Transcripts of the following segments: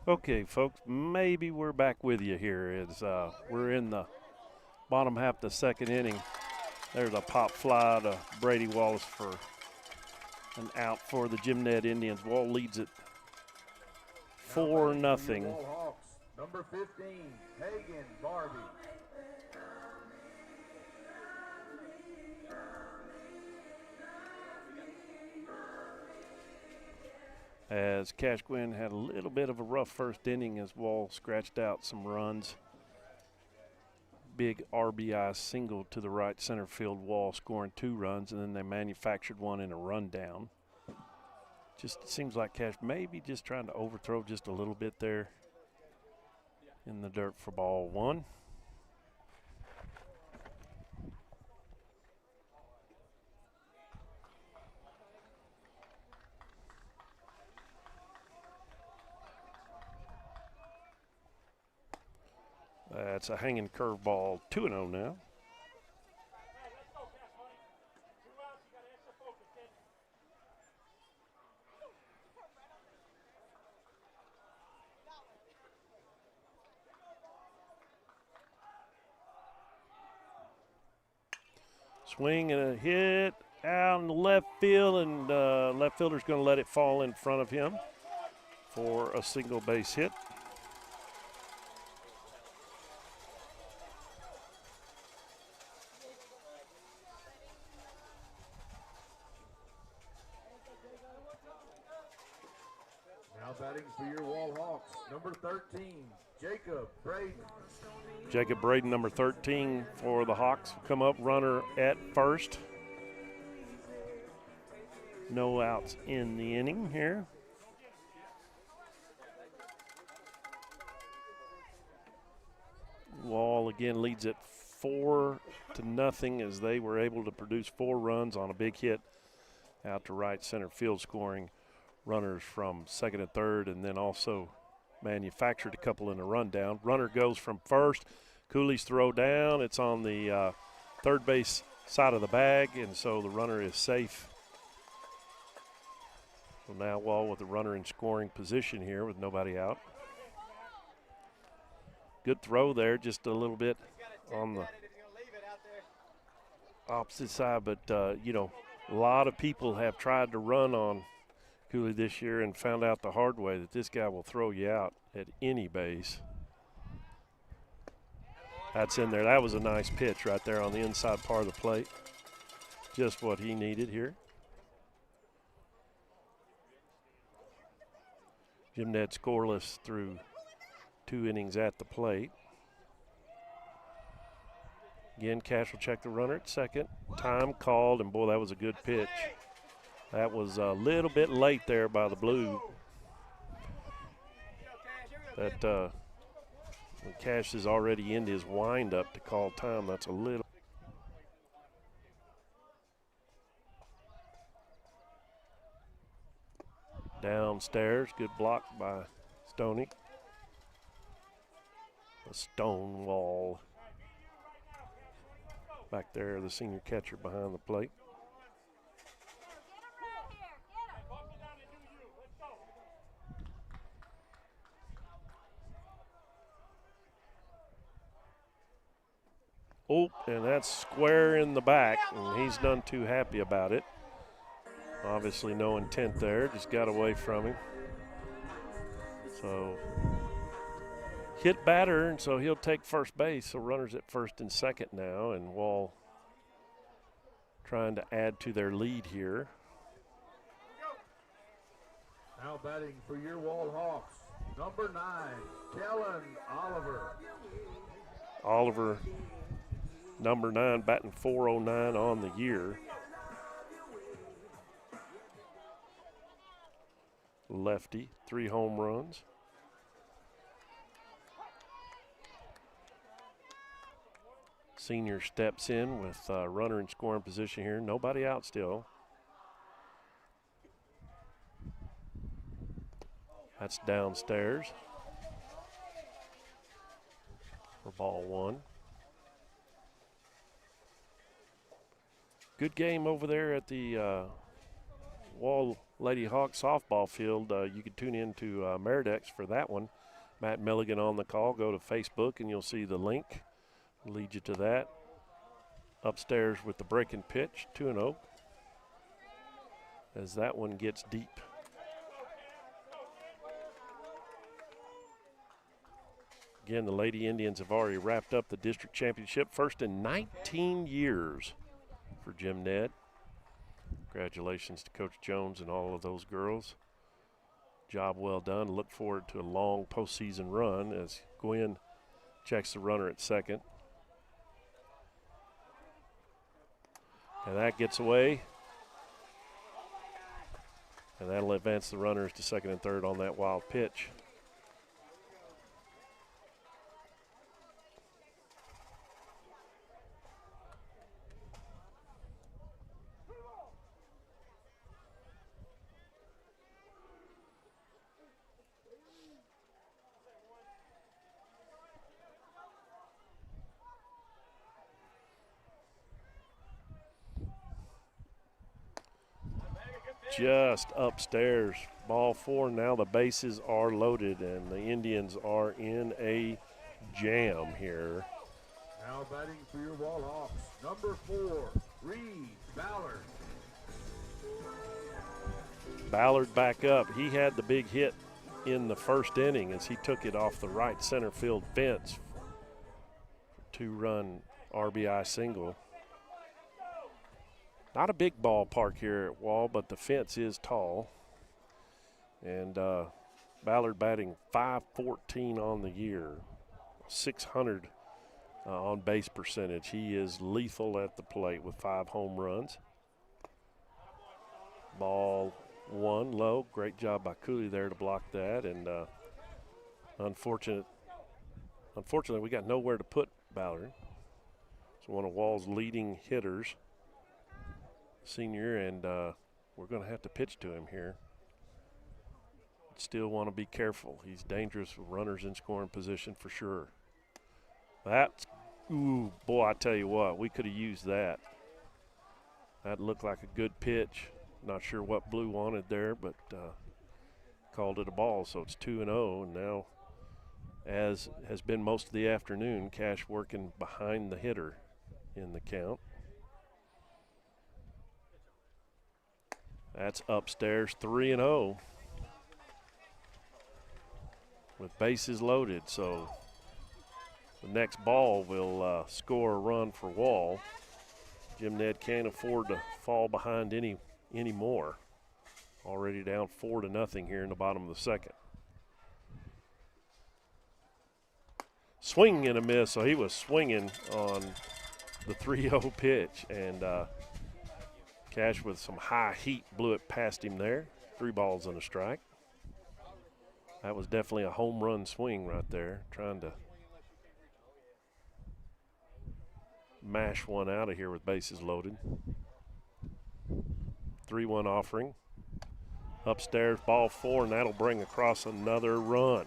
Okay, folks, maybe we're back with you here as we're in the bottom half of the second inning. There's a pop fly to Brady Wallace for an out for the Gymnett Indians. Wall leads it 4-0. Number 15, Hagen Barbie. As Cash Gwynn had a little bit of a rough first inning as Wall scratched out some runs. Big RBI single to the right center field wall, scoring 2 runs, and then they manufactured one in a rundown. Just seems like Cash maybe just trying to overthrow just a little bit there in the dirt for ball 1. That's a hanging curveball, 2-0 now. Swing and a hit out in the left field, and left fielder's going to let it fall in front of him for a single base hit. Now batting for your Wall Hawks, number 13, Jacob Braden. Jacob Braden, number 13 for the Hawks, will come up, runner at first. No outs in the inning here. Wall again leads it 4-0 as they were able to produce 4 runs on a big hit out to right center field, scoring runners from second and third, and then also manufactured a couple in a rundown. Runner goes from first. Cooley's throw down. It's on the third base side of the bag, and so the runner is safe. So now Wall with the runner in scoring position here with nobody out. Good throw there, just a little bit on the opposite side, but, you know, a lot of people have tried to run on Cooley this year and found out the hard way that this guy will throw you out at any base. That's in there. That was a nice pitch right there on the inside part of the plate. Just what he needed here. Gymnett scoreless through 2 innings at the plate. Again, Cash will check the runner at second. Time called, and boy, that was a good pitch. That was a little bit late there by the Blue. That when Cash is already in his windup to call time, that's a little. Downstairs, good block by Stoney. A stone wall back there, the senior catcher behind the plate. Oh, and that's square in the back, and he's none too happy about it. Obviously no intent there, just got away from him. So hit batter, and so he'll take first base. So runners at first and second now, and Wall trying to add to their lead here. Now batting for your Wall Hawks, number 9, Kellen Oliver. Oliver, number 9, batting .409 on the year. Lefty, 3 home runs. Senior steps in with a runner in scoring position here. Nobody out still. That's downstairs for ball 1. Good game over there at the Wall Lady Hawk softball field. You can tune in to Meridex for that one. Matt Milligan on the call. Go to Facebook and you'll see the link. Lead you to that. Upstairs with the breaking pitch, 2-0. As that one gets deep. Again, the Lady Indians have already wrapped up the district championship, first in 19 years for Jim Ned. Congratulations to Coach Jones and all of those girls. Job well done. Look forward to a long postseason run as Gwen checks the runner at second. And that gets away. And that'll advance the runners to second and third on that wild pitch. Just upstairs. Ball four. Now the bases are loaded, and the Indians are in a jam here. Now batting for your Wall Hawks, number 4, Reed Ballard. Ballard back up. He had the big hit in the first inning as he took it off the right center field fence. 2-run RBI single. Not a big ballpark here at Wall, but the fence is tall. And Ballard batting .514 on the year, 600 on base percentage. He is lethal at the plate with 5 home runs. Ball 1 low. Great job by Cooley there to block that. And unfortunately, we got nowhere to put Ballard. So one of Wall's leading hitters, senior, and we're going to have to pitch to him here. Still want to be careful. He's dangerous with runners in scoring position for sure. That's, ooh, boy, I tell you what, we could have used that. That looked like a good pitch. Not sure what Blue wanted there, but called it a ball, so it's 2-0. And now, as has been most of the afternoon, Cash working behind the hitter in the count. That's upstairs, 3-0 with bases loaded. So the next ball will score a run for Wall. Jim Ned can't afford to fall behind any more. Already down 4-0 here in the bottom of the second. Swing and a miss. So he was swinging on the 3-0 pitch, and Cash with some high heat blew it past him there. 3 balls and a strike. That was definitely a home run swing right there, trying to mash one out of here with bases loaded. 3-1 offering. Upstairs, ball 4, and that'll bring across another run.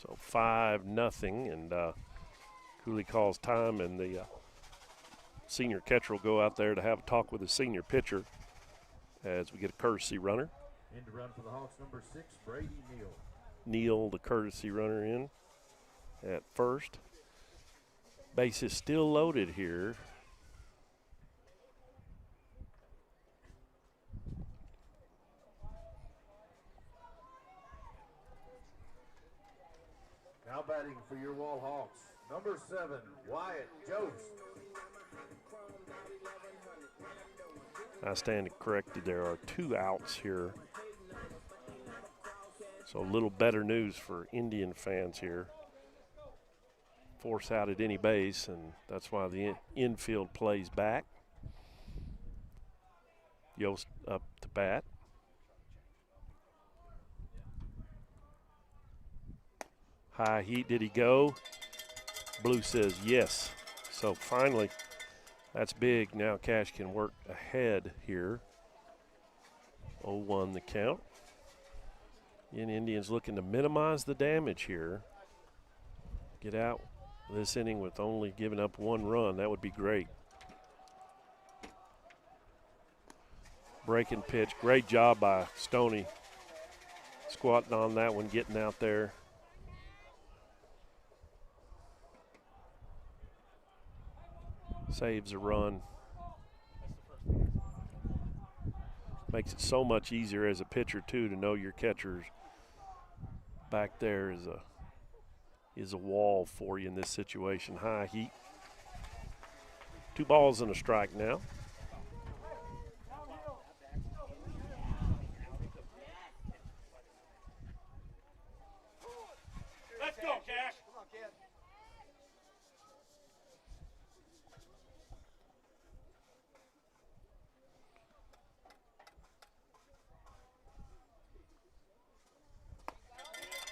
So 5-0, and Cooley calls time, and the senior catcher will go out there to have a talk with the senior pitcher as we get a courtesy runner. In to run for the Hawks, number 6, Brady Neal. Neal, the courtesy runner, in at first. Base is still loaded here. Now batting for your Wall Hawks, number 7, Wyatt Jost. I stand corrected. There are 2 outs here. So a little better news for Indian fans here. Force out at any base, and that's why the infield plays back. Yost up to bat. High heat, did he go? Blue says yes. So finally, that's big. Now Cash can work ahead here. 0-1 the count. And Indians looking to minimize the damage here. get out this inning with only giving up 1 run. That would be great. Breaking pitch. Great job by Stoney. Squatting on that one, getting out there. Saves a run. Makes it so much easier as a pitcher, too, to know your catcher's back there is a wall for you in this situation. High heat. 2 balls and a strike now. Let's go, Cash. Come on, kid.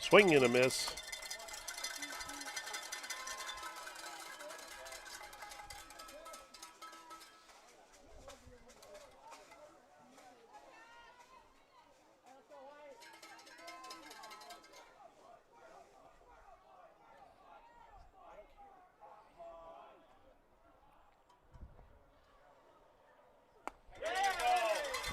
Swing and a miss.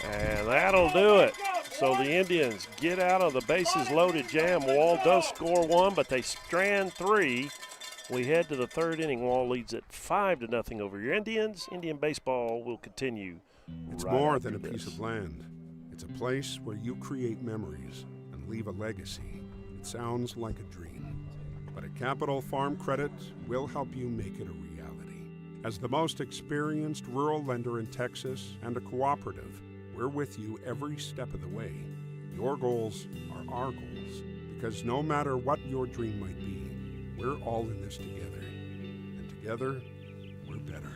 And that'll do it. So the Indians get out of the bases loaded jam. Wall does score 1, but they strand 3. We head to the 3rd inning. Wall leads at 5-0 over your Indians. Indian baseball will continue. It's right more after than a this. piece of land. It's a place where you create memories and leave a legacy. It sounds like a dream. But at Capital Farm Credit, we'll help you make it a reality. As the most experienced rural lender in Texas and a cooperative, we're with you every step of the way. Your goals are our goals, because no matter what your dream might be, we're all in this together. And together, we're better.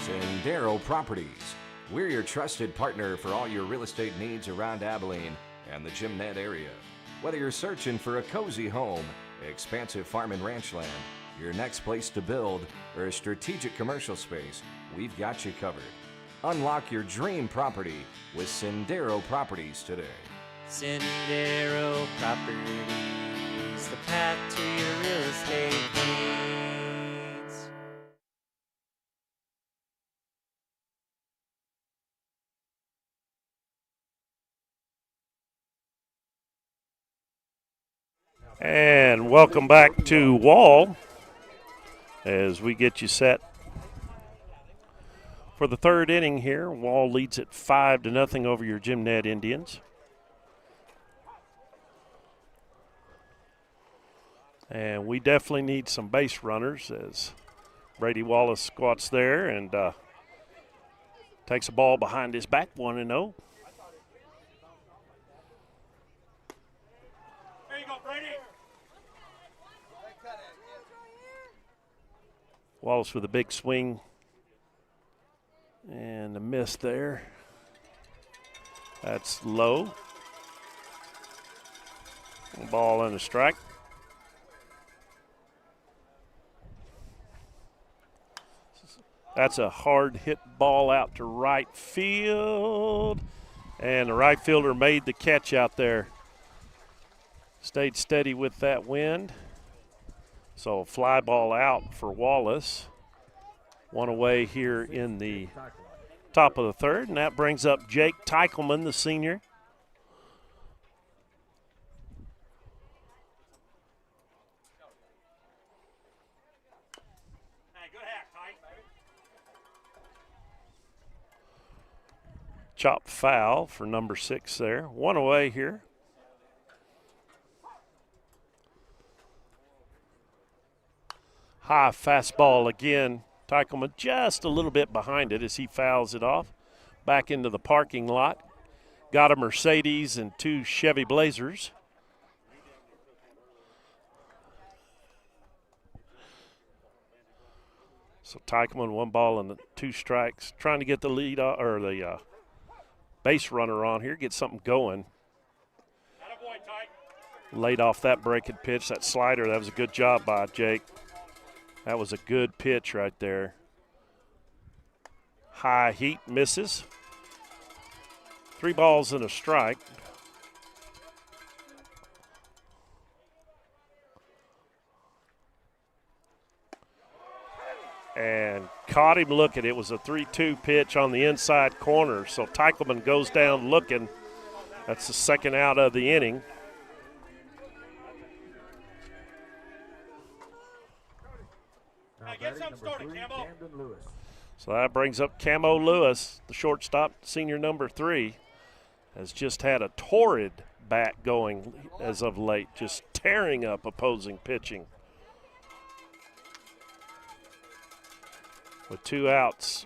Sendero Properties. We're your trusted partner for all your real estate needs around Abilene and the Gymnet area. Whether you're searching for a cozy home, expansive farm and ranch land, your next place to build, or a strategic commercial space, we've got you covered. Unlock your dream property with Sendero Properties today. Sendero Properties, the path to your real estate needs. And welcome back to Wall as we get you set for the 3rd inning here. Wall leads at 5-0 over your Gymnet Indians. And we definitely need some base runners as Brady Wallace squats there and takes a ball behind his back, 1-0. There you go, Brady. Wallace with a big swing and a miss there. That's low. Ball and a strike. That's a hard hit ball out to right field. And the right fielder made the catch out there. Stayed steady with that wind. So fly ball out for Wallace. 1 away here in the top of the 3rd, and that brings up Jake Teichelman, the senior. Hey, good hack, Ty. Chop foul for number 6 there. 1 away here. High fastball again. Teichelman just a little bit behind it as he fouls it off. Back into the parking lot. Got a Mercedes and 2 Chevy Blazers. So Teichman, 1 ball and 2 strikes, trying to get the lead or the base runner on here, get something going. Attaboy, Tyke. Laid off that breaking pitch, that slider. That was a good job by Jake. That was a good pitch right there. High heat, misses. 3 balls and a strike. And caught him looking. It was a 3-2 pitch on the inside corner. So Teichelman goes down looking. That's the second out of the inning. Hey, get something started, Camo. Camden Lewis. So that brings up Camo Lewis, the shortstop, senior number 3, has just had a torrid bat going as of late, just tearing up opposing pitching. With 2 outs,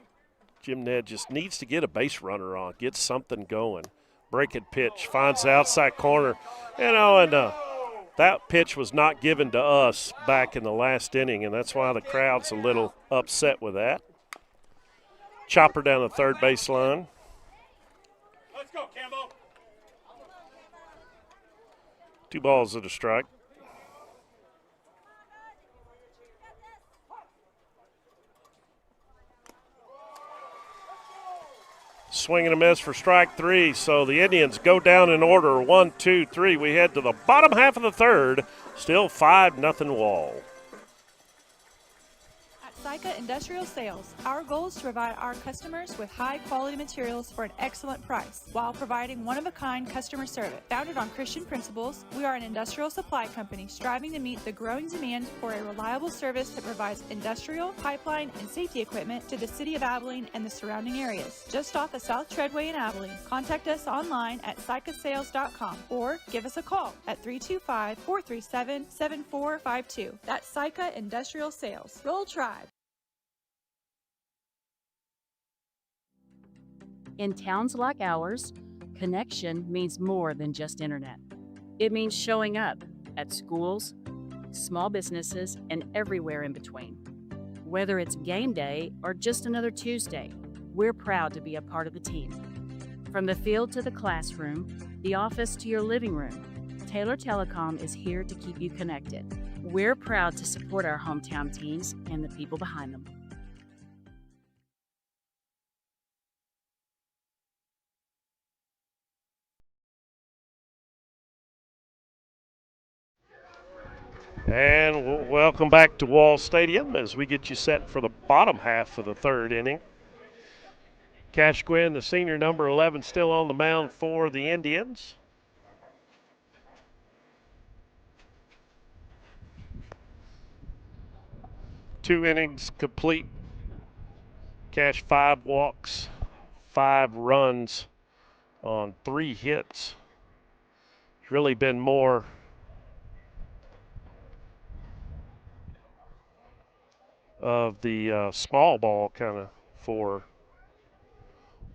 Jim Ned just needs to get a base runner on, get something going. Breaking pitch, finds the outside corner. And that pitch was not given to us back in the last inning, and that's why the crowd's a little upset with that. Chopper down the third baseline. Let's go, Camo. 2 balls and a strike. Swing and a miss for strike 3. So the Indians go down in order. 1, 2, 3. We head to the bottom half of the third. Still 5-0 Wall. At Syca Industrial Sales, our goal is to provide our customers with high-quality materials for an excellent price while providing one-of-a-kind customer service. Founded on Christian principles, we are an industrial supply company striving to meet the growing demand for a reliable service that provides industrial, pipeline, and safety equipment to the city of Abilene and the surrounding areas. Just off of South Treadway in Abilene, contact us online at sycasales.com or give us a call at 325-437-7452. That's Syca Industrial Sales. Roll Tribe. In towns like ours, connection means more than just internet. It means showing up at schools, small businesses, and everywhere in between. Whether it's game day or just another Tuesday, we're proud to be a part of the team. From the field to the classroom, the office to your living room, Taylor Telecom is here to keep you connected. We're proud to support our hometown teams and the people behind them. And welcome back to Wall Stadium as we get you set for the bottom half of the third inning. Cash Gwynn, the senior number 11, still on the mound for the Indians. Two innings complete. Cash 5 walks, 5 runs on 3 hits. It's really been more of the small ball kind of for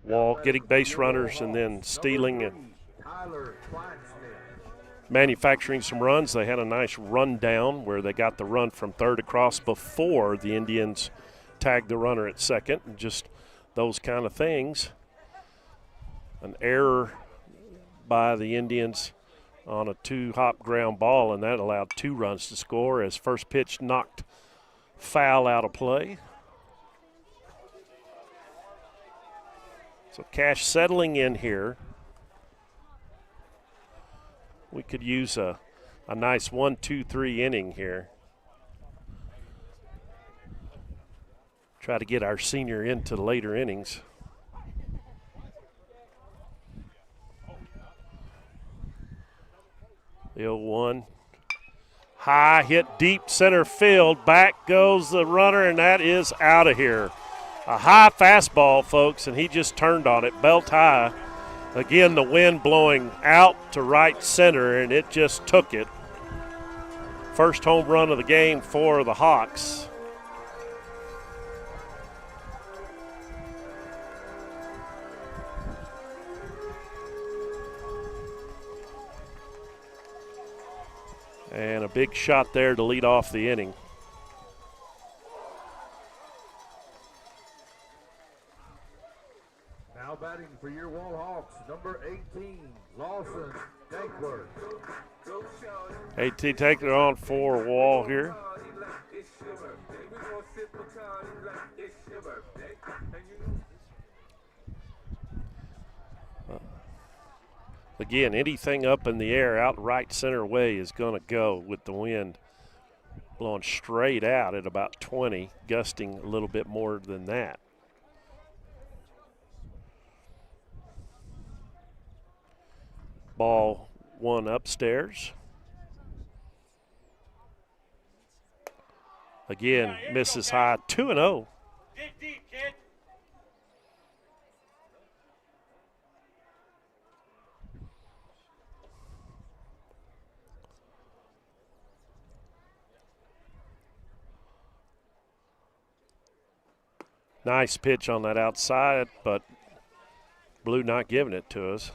Wall, getting base runners and then stealing and manufacturing some runs. They had a nice run down where they got the run from third across before the Indians tagged the runner at second, and just those kind of things. An error by the Indians on a 2-hop ground ball, and that allowed 2 runs to score as first pitch knocked foul out of play. So Cash settling in here. We could use a nice 1-2-3 inning here. Try to get our senior into the later innings. The 0-1. High hit deep center field. Back goes the runner, and that is out of here. A high fastball, folks, and he just turned on it, belt high. Again, the wind blowing out to right center, and it just took it. First home run of the game for the Hawks. And a big shot there to lead off the inning. Now batting for your Wall Hawks, number 18, Lawson Dankworth. 18 taking it on for Wall here. Again, anything up in the air out right center way is going to go with the wind blowing straight out at about 20, gusting a little bit more than that. Ball one upstairs. Again, misses high, 2-0. Dig deep, kid. Nice pitch on that outside, but Blue not giving it to us.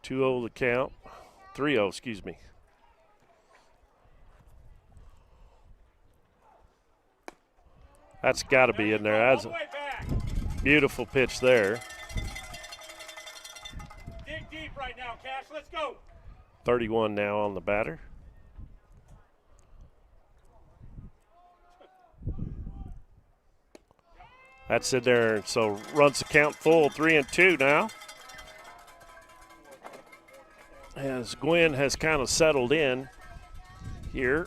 2-0 the count. 3-0, excuse me. That's got to be in there. That's a beautiful pitch there. Dig deep right now, Cash. Let's go. 31 now on the batter. That's in there, so runs the count full, 3-2 now. As Gwen has kind of settled in here.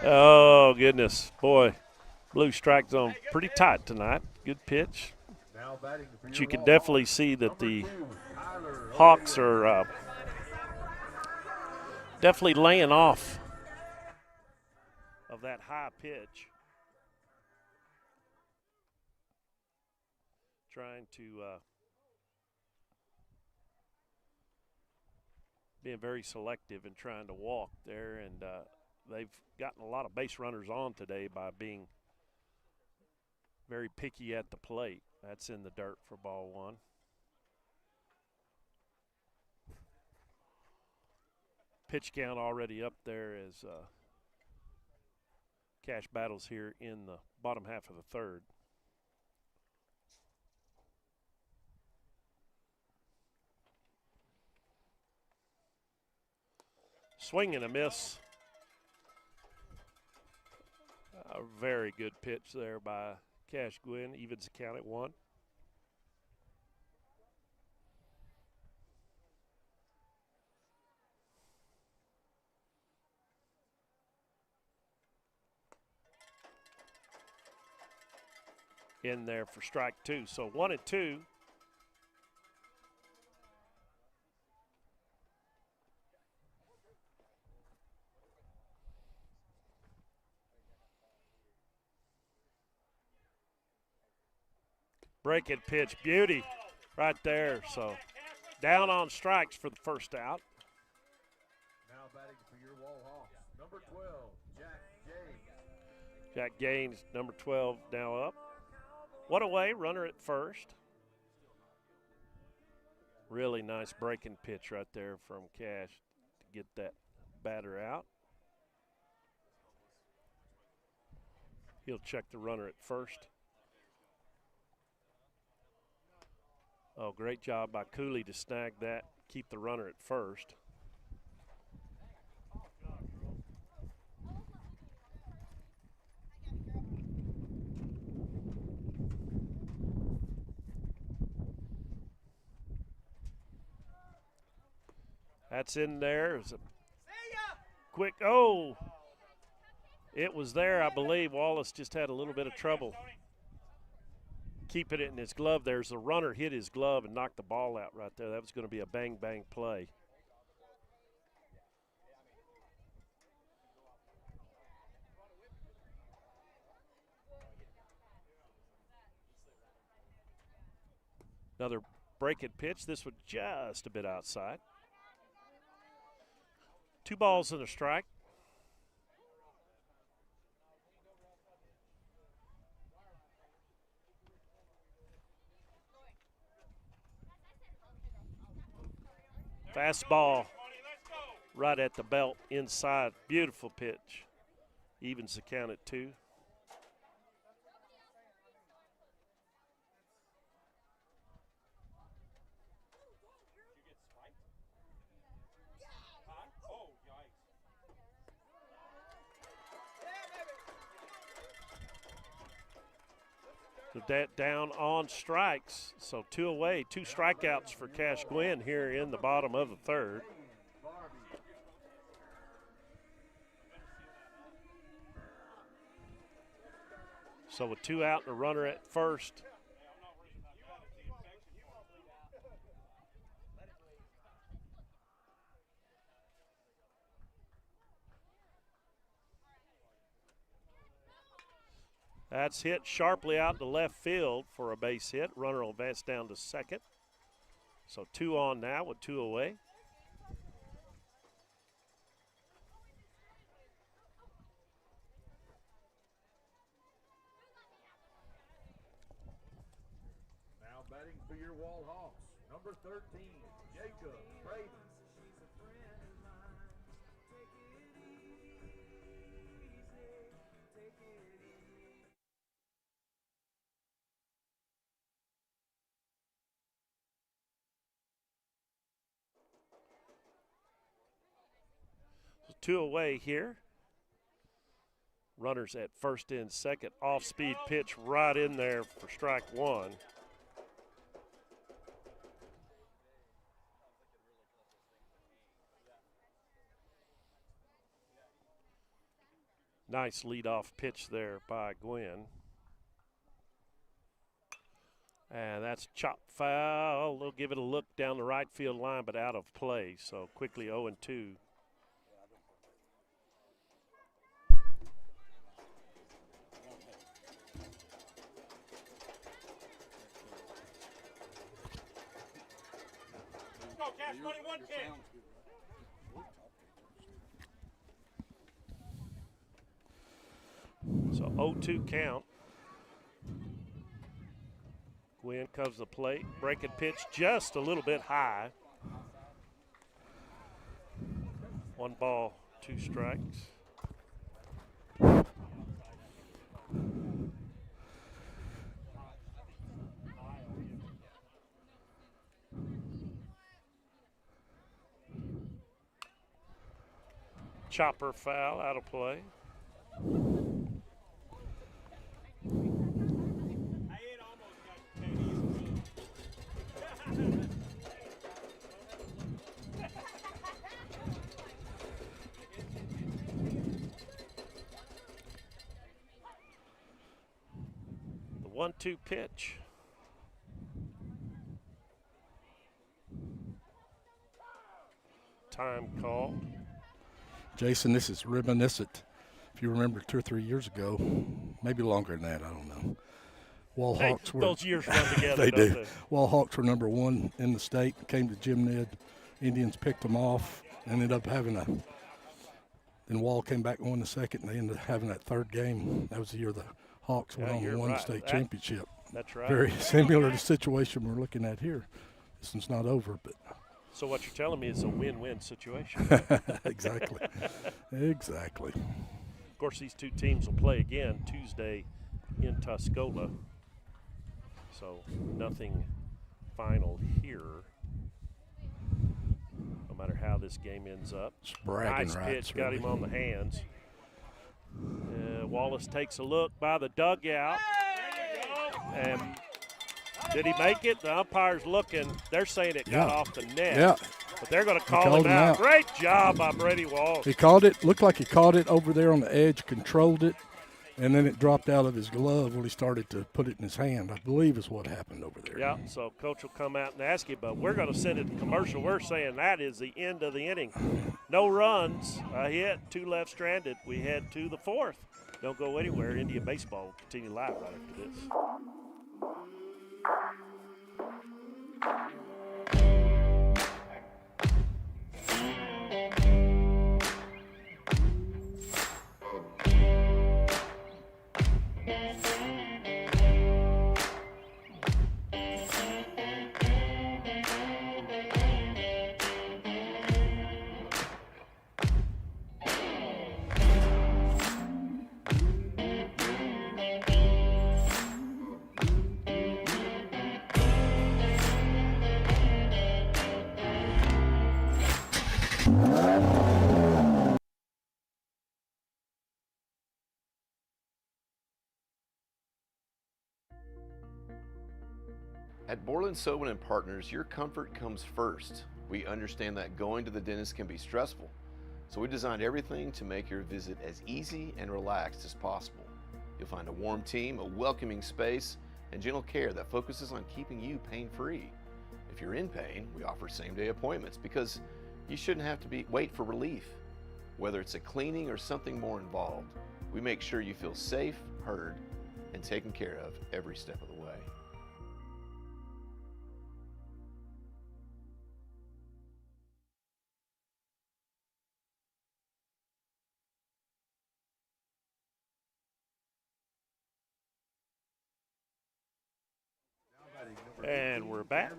Oh, goodness. Boy, Blue strike zone pretty tight tonight. Good pitch. Now batting for But your you can Wall definitely Hawks, see that number the 2, Tyler Hawks O'Leary. are definitely laying off of that high pitch. Trying to being very selective and trying to walk there, and they've gotten a lot of base runners on today by being very picky at the plate. That's in the dirt for ball one. Pitch count already up there as Cash battles here in the bottom half of the third. Swing and a miss. A very good pitch there by Cash Gwynn. Evens the count at 1. In there for strike 2. So 1-2. Breaking pitch, beauty right there. So down on strikes for the first out. Now batting for your Wall Hawks, number 12, Jack James. Jack Gaines, number 12, now up. One away, runner at first. Really nice breaking pitch right there from Cash to get that batter out. He'll check the runner at first. Oh, great job by Cooley to snag that, keep the runner at first. That's in there. It was a quick, oh, it was there, I believe. Wallace just had a little bit of trouble keeping it in his glove. There's a runner hit his glove and knocked the ball out right there. That was going to be a bang-bang play. Another breaking pitch. This was just a bit outside. 2 balls and a strike. Fastball right at the belt inside. Beautiful pitch. Evens the count at 2. So that down on strikes. So 2 away, 2 strikeouts for Cash Gwynn here in the bottom of the 3rd. So with 2 out and a runner at first. That's hit sharply out to left field for a base hit. Runner will advance down to second. So 2 on now with 2 away. Now batting for your Wall Hawks, number 13, Jacob Braden. So 2 away here. Runners at first and second. Off-speed pitch right in there for strike 1. Nice leadoff pitch there by Gwynn. And that's chop foul. They'll give it a look down the right field line, but out of play. So quickly 0-2. Let's go, Cash Money, 1 pitch. So 0-2 count. Gwynn comes to the plate. Breaking pitch just a little bit high. 1 ball, 2 strikes. Chopper foul, out of play. The 1-2 pitch. Time called. Jason, this is reminiscent. If you remember 2 or 3 years ago, maybe longer than that, I don't know. Wall Hawks were those years run together. they do. They? Wall Hawks were number 1 in the state. Came to Jim Ned. Indians picked them off. Ended up having then Wall came back and won the second, and they ended up having that 3rd game. That was the year the Hawks went on and won the state championship. That's right. Very similar to the situation we're looking at here. This one's not over, but. So what you're telling me is a win-win situation. Exactly. Exactly. Of course, these 2 teams will play again Tuesday in Tuscola. So nothing final here, no matter how this game ends up. Nice pitch, got him on the hands. Wallace takes a look by the dugout. And did he make it? The umpire's looking. They're saying it got off the net. Yeah. But they're going to call him out. Great job by Brady Walsh. He called it. Looked like he caught it over there on the edge, controlled it, and then it dropped out of his glove when he started to put it in his hand, I believe is what happened over there. Yeah, so Coach will come out and ask you, but we're going to send it to commercial. We're saying that is the end of the inning. No runs, a hit, 2 left stranded. We head to the 4th. Don't go anywhere. Indian baseball will continue live right after this. At Borland Sobin and Partners, your comfort comes first. We understand that going to the dentist can be stressful, so we designed everything to make your visit as easy and relaxed as possible. You'll find a warm team, a welcoming space, and gentle care that focuses on keeping you pain-free. If you're in pain, we offer same-day appointments because you shouldn't have to wait for relief. Whether it's a cleaning or something more involved, we make sure you feel safe, heard, and taken care of every step of the way. And we're back.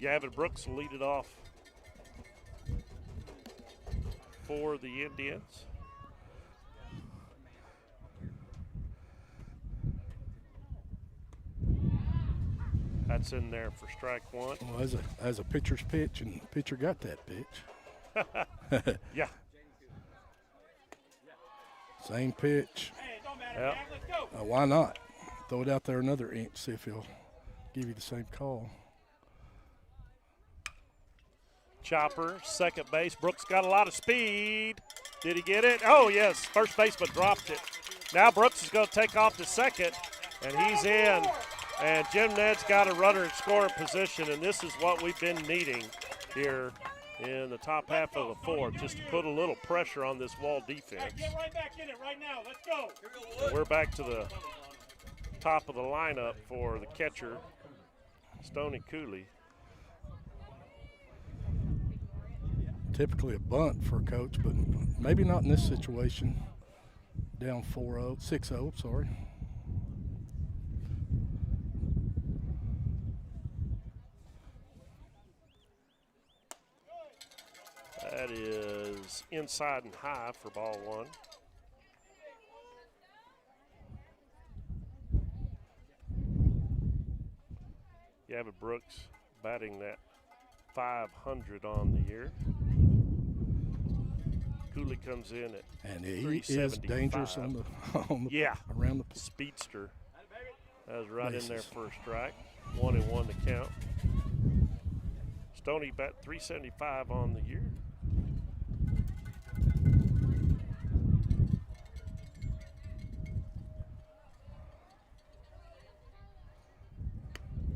Gavin Brooks will lead it off for the Indians. That's in there for strike one. Well, as a pitcher's pitch, and the pitcher got that pitch. Yeah. Same pitch. Yep. Why not? Throw it out there another inch, see if he'll give you the same call. Chopper, second base. Brooks got a lot of speed. Did he get it? Oh, yes. First baseman dropped it. Now Brooks is going to take off to second, and he's in. And Jim Ned's got a runner in scoring position, and this is what we've been needing here in the top half of the fourth, just to put a little pressure on this Wall defense. Get right back in it right now. Let's go. And we're back to the top of the lineup for the catcher, Stoney Cooley. Typically a bunt for a coach, but maybe not in this situation. Down 6-0, sorry. That is inside and high for ball one. Gavin Brooks batting that 500 on the year. Cooley comes in at and he is dangerous on the yeah, around the speedster. That was right in there for a strike. 1-1 to count. Stoney bat 375 on the year.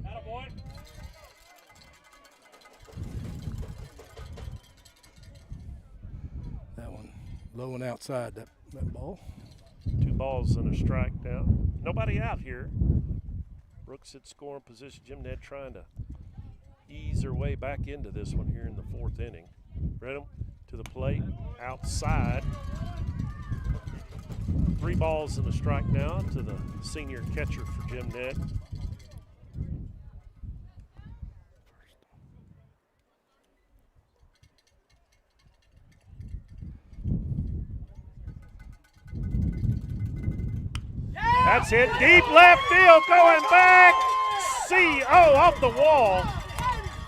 Attaboy. That one low and outside that ball. 2 balls and a strike now. Nobody out here. Brooks at scoring position. Jim Ned trying to ease their way back into this one here in the 4th inning. Brenham to the plate, outside. 3 balls and a strike now to the senior catcher for Jim Ned. That's hit deep left field, going back. Off the wall.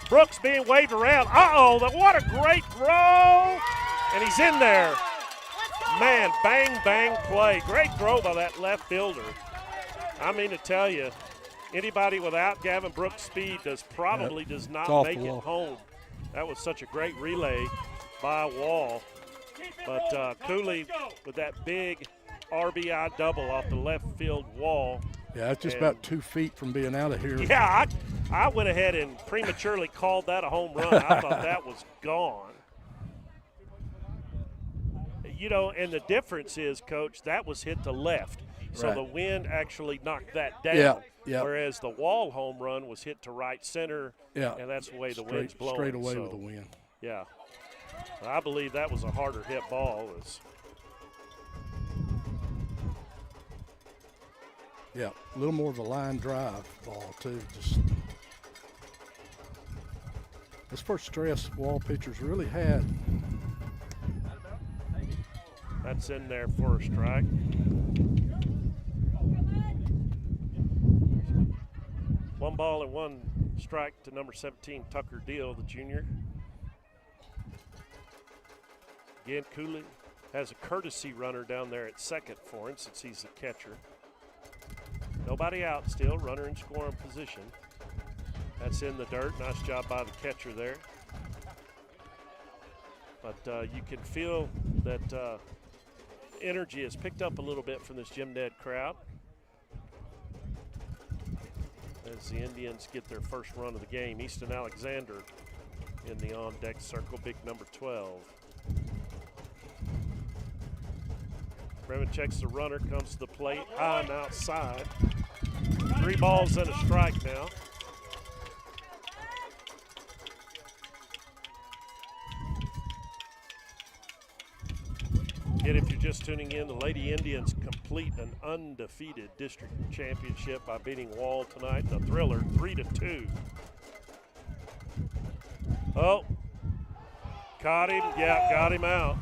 Brooks being waved around. What a great throw. And he's in there. Man, bang, bang play. Great throw by that left fielder. I mean to tell you, anybody without Gavin Brooks' speed does not make it home. That was such a great relay by Wall. But Cooley with that big RBI double off the left field wall. Yeah, it's just about 2 feet from being out of here. Yeah, I went ahead and prematurely called that a home run. I thought that was gone. You know, and the difference is, Coach, that was hit to left. So the wind actually knocked that down. Yeah. Whereas the Wall home run was hit to right center. Yeah. And that's the way the wind's blowing. Straight away with the wind. Yeah. I believe that was a harder hit ball. Yeah, a little more of a line drive ball, too. This first stress Wall pitchers really had. That's in there for a strike. One ball and 1 strike to number 17, Tucker Deal, the junior. Again, Cooley has a courtesy runner down there at second for him since he's the catcher. Nobody out still, runner in scoring position. That's in the dirt. Nice job by the catcher there. But you can feel that energy has picked up a little bit from this Jim Ned crowd as the Indians get their first run of the game. Easton Alexander in the on-deck circle, big number 12. Bremen checks the runner, comes to the plate, high and outside. 3 balls and a strike now. Again, if you're just tuning in, the Lady Indians complete an undefeated district championship by beating Wall tonight in a thriller, 3-2. Oh, caught him. Yeah, got him out.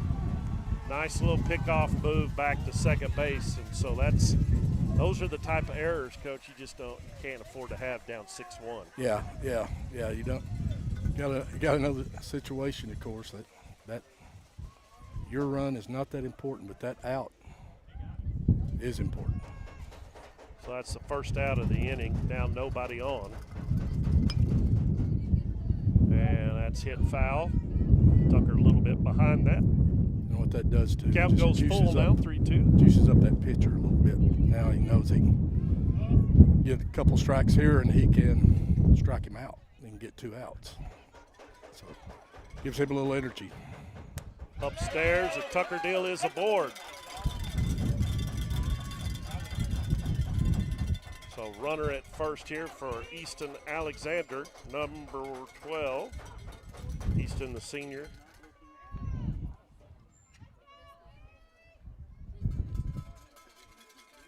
Nice little pickoff move back to second base, and so those are the type of errors, Coach, you can't afford to have down 6-1. Yeah. You don't. You got another situation, of course, that your run is not that important, but that out is important. So that's the first out of the inning. Now nobody on. And that's hit foul. Tucker a little bit behind that. And what that does to count goes full now, 3-2. Juices up that pitcher a little bit. Now he knows he can get a couple strikes here and he can strike him out. He can get 2 outs. So gives him a little energy. Upstairs, the Tucker deal is aboard. So runner at first here for Easton Alexander, number 12. Easton, the senior.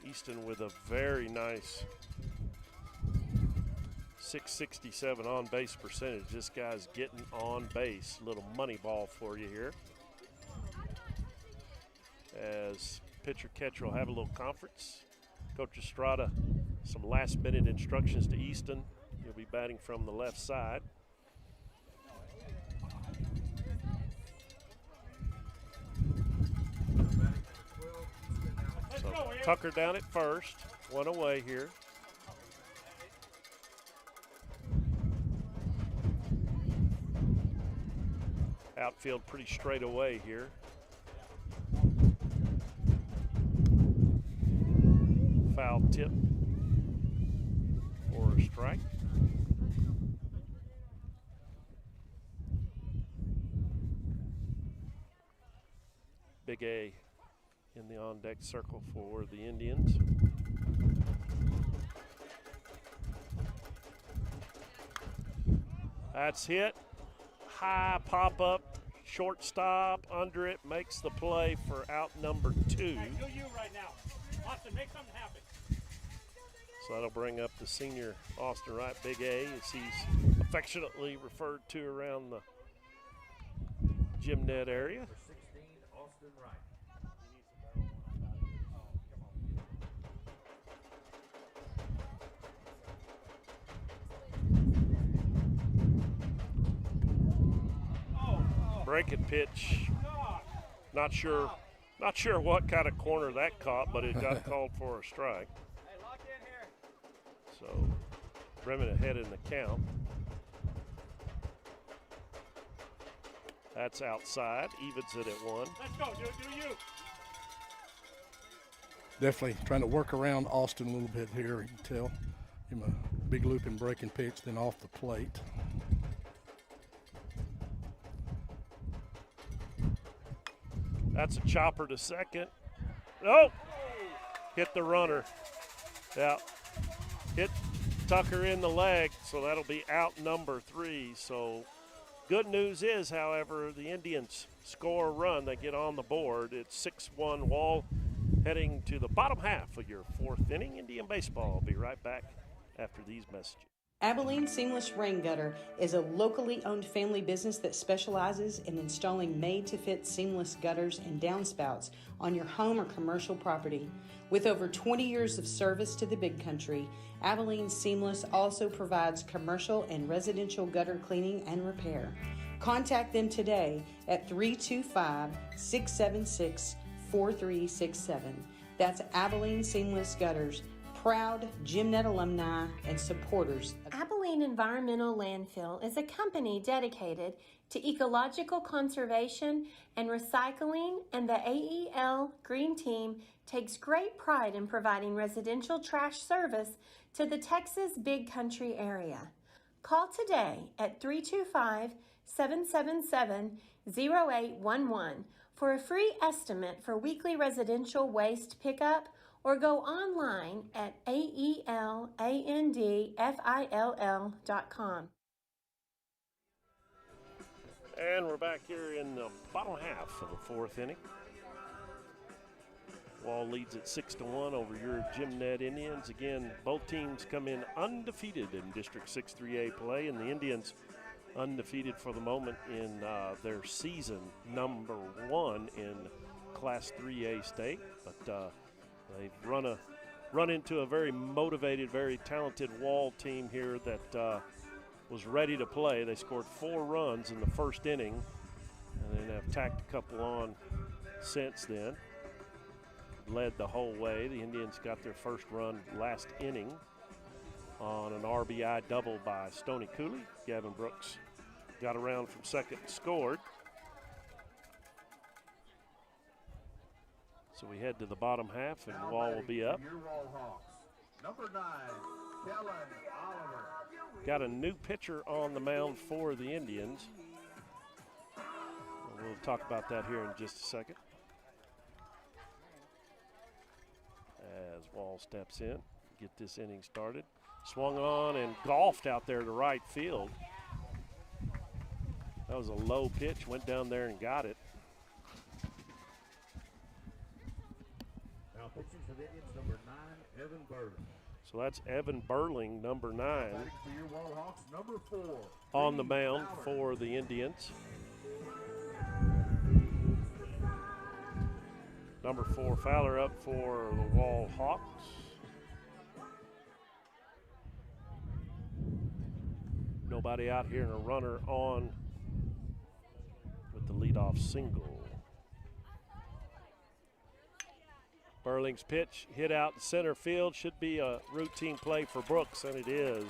Easton with a very nice 667 on base percentage. This guy's getting on base. Little money ball for you here. As pitcher catcher will have a little conference. Coach Estrada, some last minute instructions to Easton. He'll be batting from the left side. So Tucker down at first, 1 away here. Outfield pretty straight away here. Foul tip for a strike. Big A in the on-deck circle for the Indians. That's hit. High pop-up, shortstop under it, makes the play for out number 2. Hey, do you right now. Austin, make something happen. So that'll bring up the senior Austin Wright, Big A, as he's affectionately referred to around the Jim Ned area. 16, Austin Wright. Breaking pitch. Not sure what kind of corner that caught, but it got called for a strike. Hey, lock in here. So Bremen ahead in the count. That's outside, evens it at 1. Let's go, do you. Definitely trying to work around Austin a little bit here. You can tell him a big looping breaking pitch, then off the plate. That's a chopper to second. Oh, hit the runner. Yeah, hit Tucker in the leg, so that'll be out number 3. So good news is, however, the Indians score a run. They get on the board. It's 6-1 Wall, heading to the bottom half of your 4th inning. Indian baseball. I'll be right back after these messages. Abilene Seamless Rain Gutter is a locally owned family business that specializes in installing made-to-fit seamless gutters and downspouts on your home or commercial property. With over 20 years of service to the Big Country, Abilene Seamless also provides commercial and residential gutter cleaning and repair. Contact them today at 325-676-4367. That's Abilene Seamless Gutters, proud Jim Ned alumni and supporters. Abilene Abilene Environmental Landfill is a company dedicated to ecological conservation and recycling, and the AEL Green Team takes great pride in providing residential trash service to the Texas Big Country area. Call today at 325-777-0811 for a free estimate for weekly residential waste pickup, or go online at aelandfill.com. And we're back here in the bottom half of the fourth inning. Wall leads at 6-1 over your Jim Ned Indians. Again, both teams come in undefeated in District 6 3A play, and the Indians undefeated for the moment in their season number 1 in Class 3A state. But they've run into a very motivated, very talented Wall team here that was ready to play. They scored 4 runs in the first inning and then have tacked a couple on since then. Led the whole way. The Indians got their first run last inning on an RBI double by Stoney Cooley. Gavin Brooks got around from second and scored. So we head to the bottom half, and Wall will be up. Number 9, Kellen Oliver. Got a new pitcher on the mound for the Indians. We'll talk about that here in just a second. As Wall steps in, get this inning started. Swung on and golfed out there to right field. That was a low pitch, went down there and got it. Now pitching for the Indians, number 9, Evan Burling. So that's Evan Burling, number 9, Batting for your Wallhawks, number 4, on the mound for the Indians. Number 4, Fowler up for the Wall Hawks. Nobody out here and a runner on with the leadoff single. Burling's pitch hit out in center field. Should be a routine play for Brooks, and it is.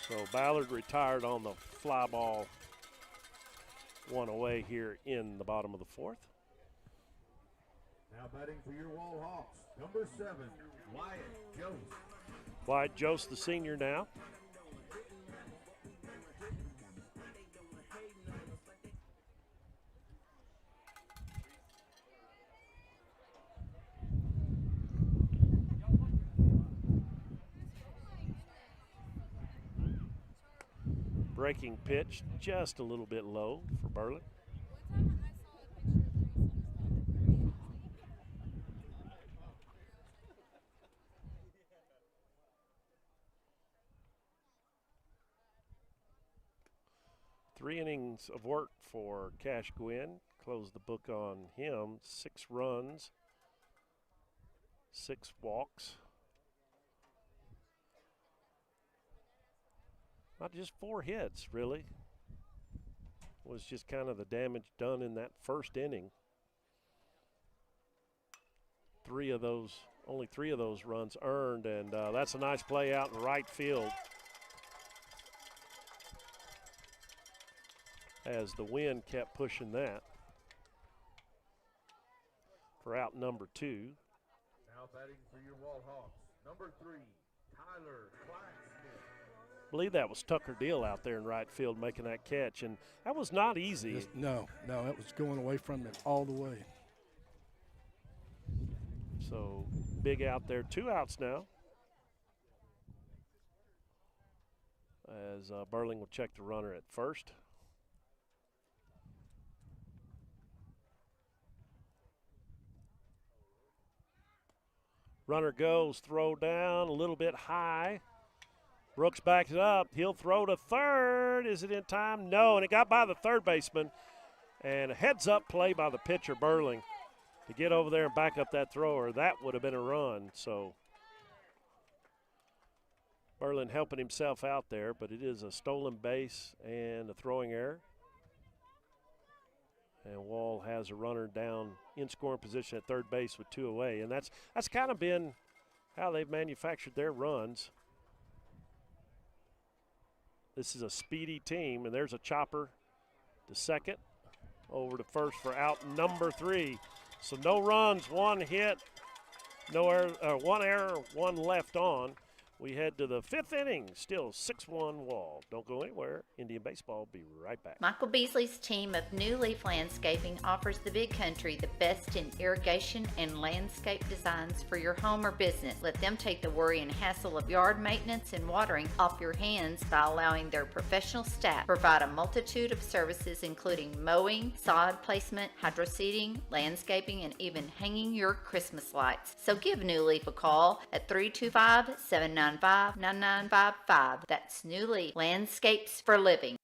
So Ballard retired on the fly ball. One away here in the bottom of the fourth. Now batting for your Wallhawks, number 7, Wyatt Jost. Wyatt Jost, the senior now. Breaking pitch just a little bit low for Burling. Three innings of work for Cash Gwynn. Closed the book on him. 6 runs, 6 walks. Not just 4 hits, really. Was just kind of the damage done in that first inning. Only 3 of those runs earned, and that's a nice play out in right field. As the wind kept pushing that for out number 2. Now batting for your Wallhawks, number 3, Tyler Claxton. I believe that was Tucker Deal out there in right field making that catch, and that was not easy. No, it was going away from it all the way. So big out there, 2 outs now. As Burling will check the runner at first. Runner goes, throw down a little bit high. Brooks backs it up. He'll throw to third. Is it in time? No, and it got by the third baseman. And a heads-up play by the pitcher, Burling, to get over there and back up that thrower. That would have been a run. So Burling helping himself out there, but it is a stolen base and a throwing error. And Wall has a runner down in scoring position at third base with 2 away. And that's kind of been how they've manufactured their runs. This is a speedy team, and there's a chopper to second, over to first for out number 3. So no runs, 1 hit, no error, 1 error, 1 left on. We head to the 5th inning, still 6-1 Wall. Don't go anywhere. Indian Baseball will be right back. Michael Beasley's team of New Leaf Landscaping offers the Big Country the best in irrigation and landscape designs for your home or business. Let them take the worry and hassle of yard maintenance and watering off your hands by allowing their professional staff provide a multitude of services including mowing, sod placement, hydroseeding, landscaping, and even hanging your Christmas lights. So give New Leaf a call at 325-795-9955. That's New Leaf Landscapes for Living.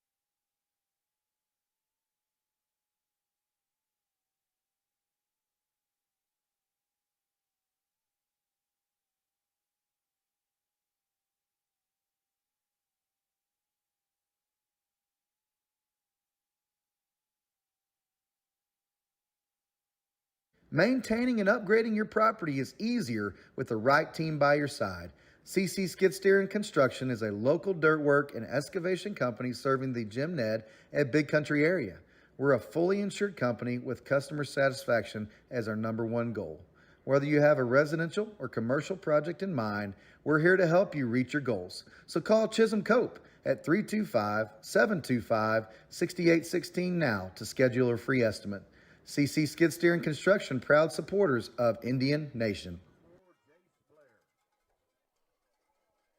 Maintaining and upgrading your property is easier with the right team by your side. CC Skid Steer and Construction is a local dirt work and excavation company serving the Jim Ned and Big Country area. We're a fully insured company with customer satisfaction as our #1 goal. Whether you have a residential or commercial project in mind, we're here to help you reach your goals. So call Chisholm Cope at 325-725-6816 now to schedule a free estimate. CC Skid Steer and Construction, proud supporters of Indian Nation.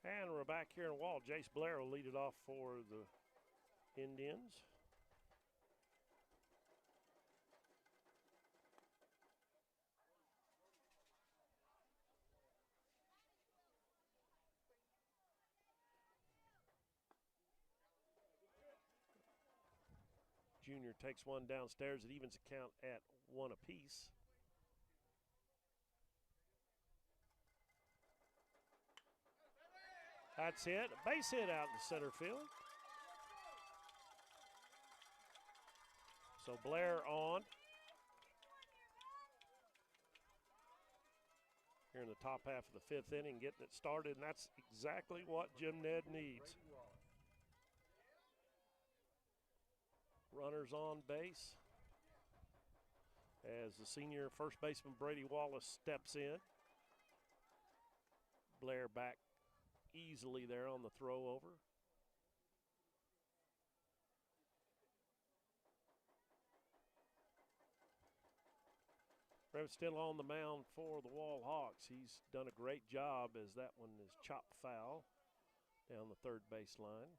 And we're back here in Wall. Jace Blair will lead it off for the Indians. Junior takes one downstairs. It evens the count at 1 apiece. That's it. A base hit out in center field. So Blair on. Here in the top half of the 5th inning, getting it started, and that's exactly what Jim Ned needs. Runners on base as the senior first baseman Brady Wallace steps in. Blair back easily there on the throw over. Brev's still on the mound for the Wall Hawks. He's done a great job as that one is chopped foul down the third baseline.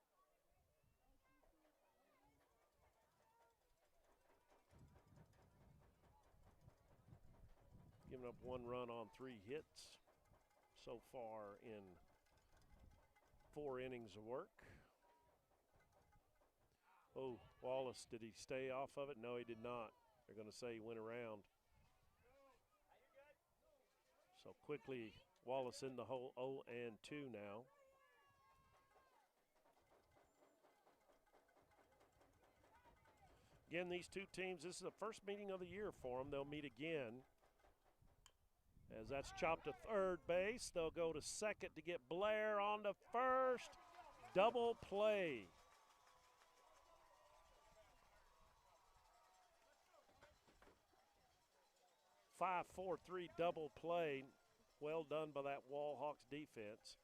Giving up 1 run on 3 hits so far in 4 innings of work. Oh, Wallace, did he stay off of it? No, he did not. They're going to say he went around. So quickly, Wallace in the hole, 0-2 now. Again, these two teams, this is the first meeting of the year for them. They'll meet again. As that's chopped to third base, they'll go to second to get Blair on to first. Double play. Five, 4-3 double play. Well done by that Wall Hawks defense.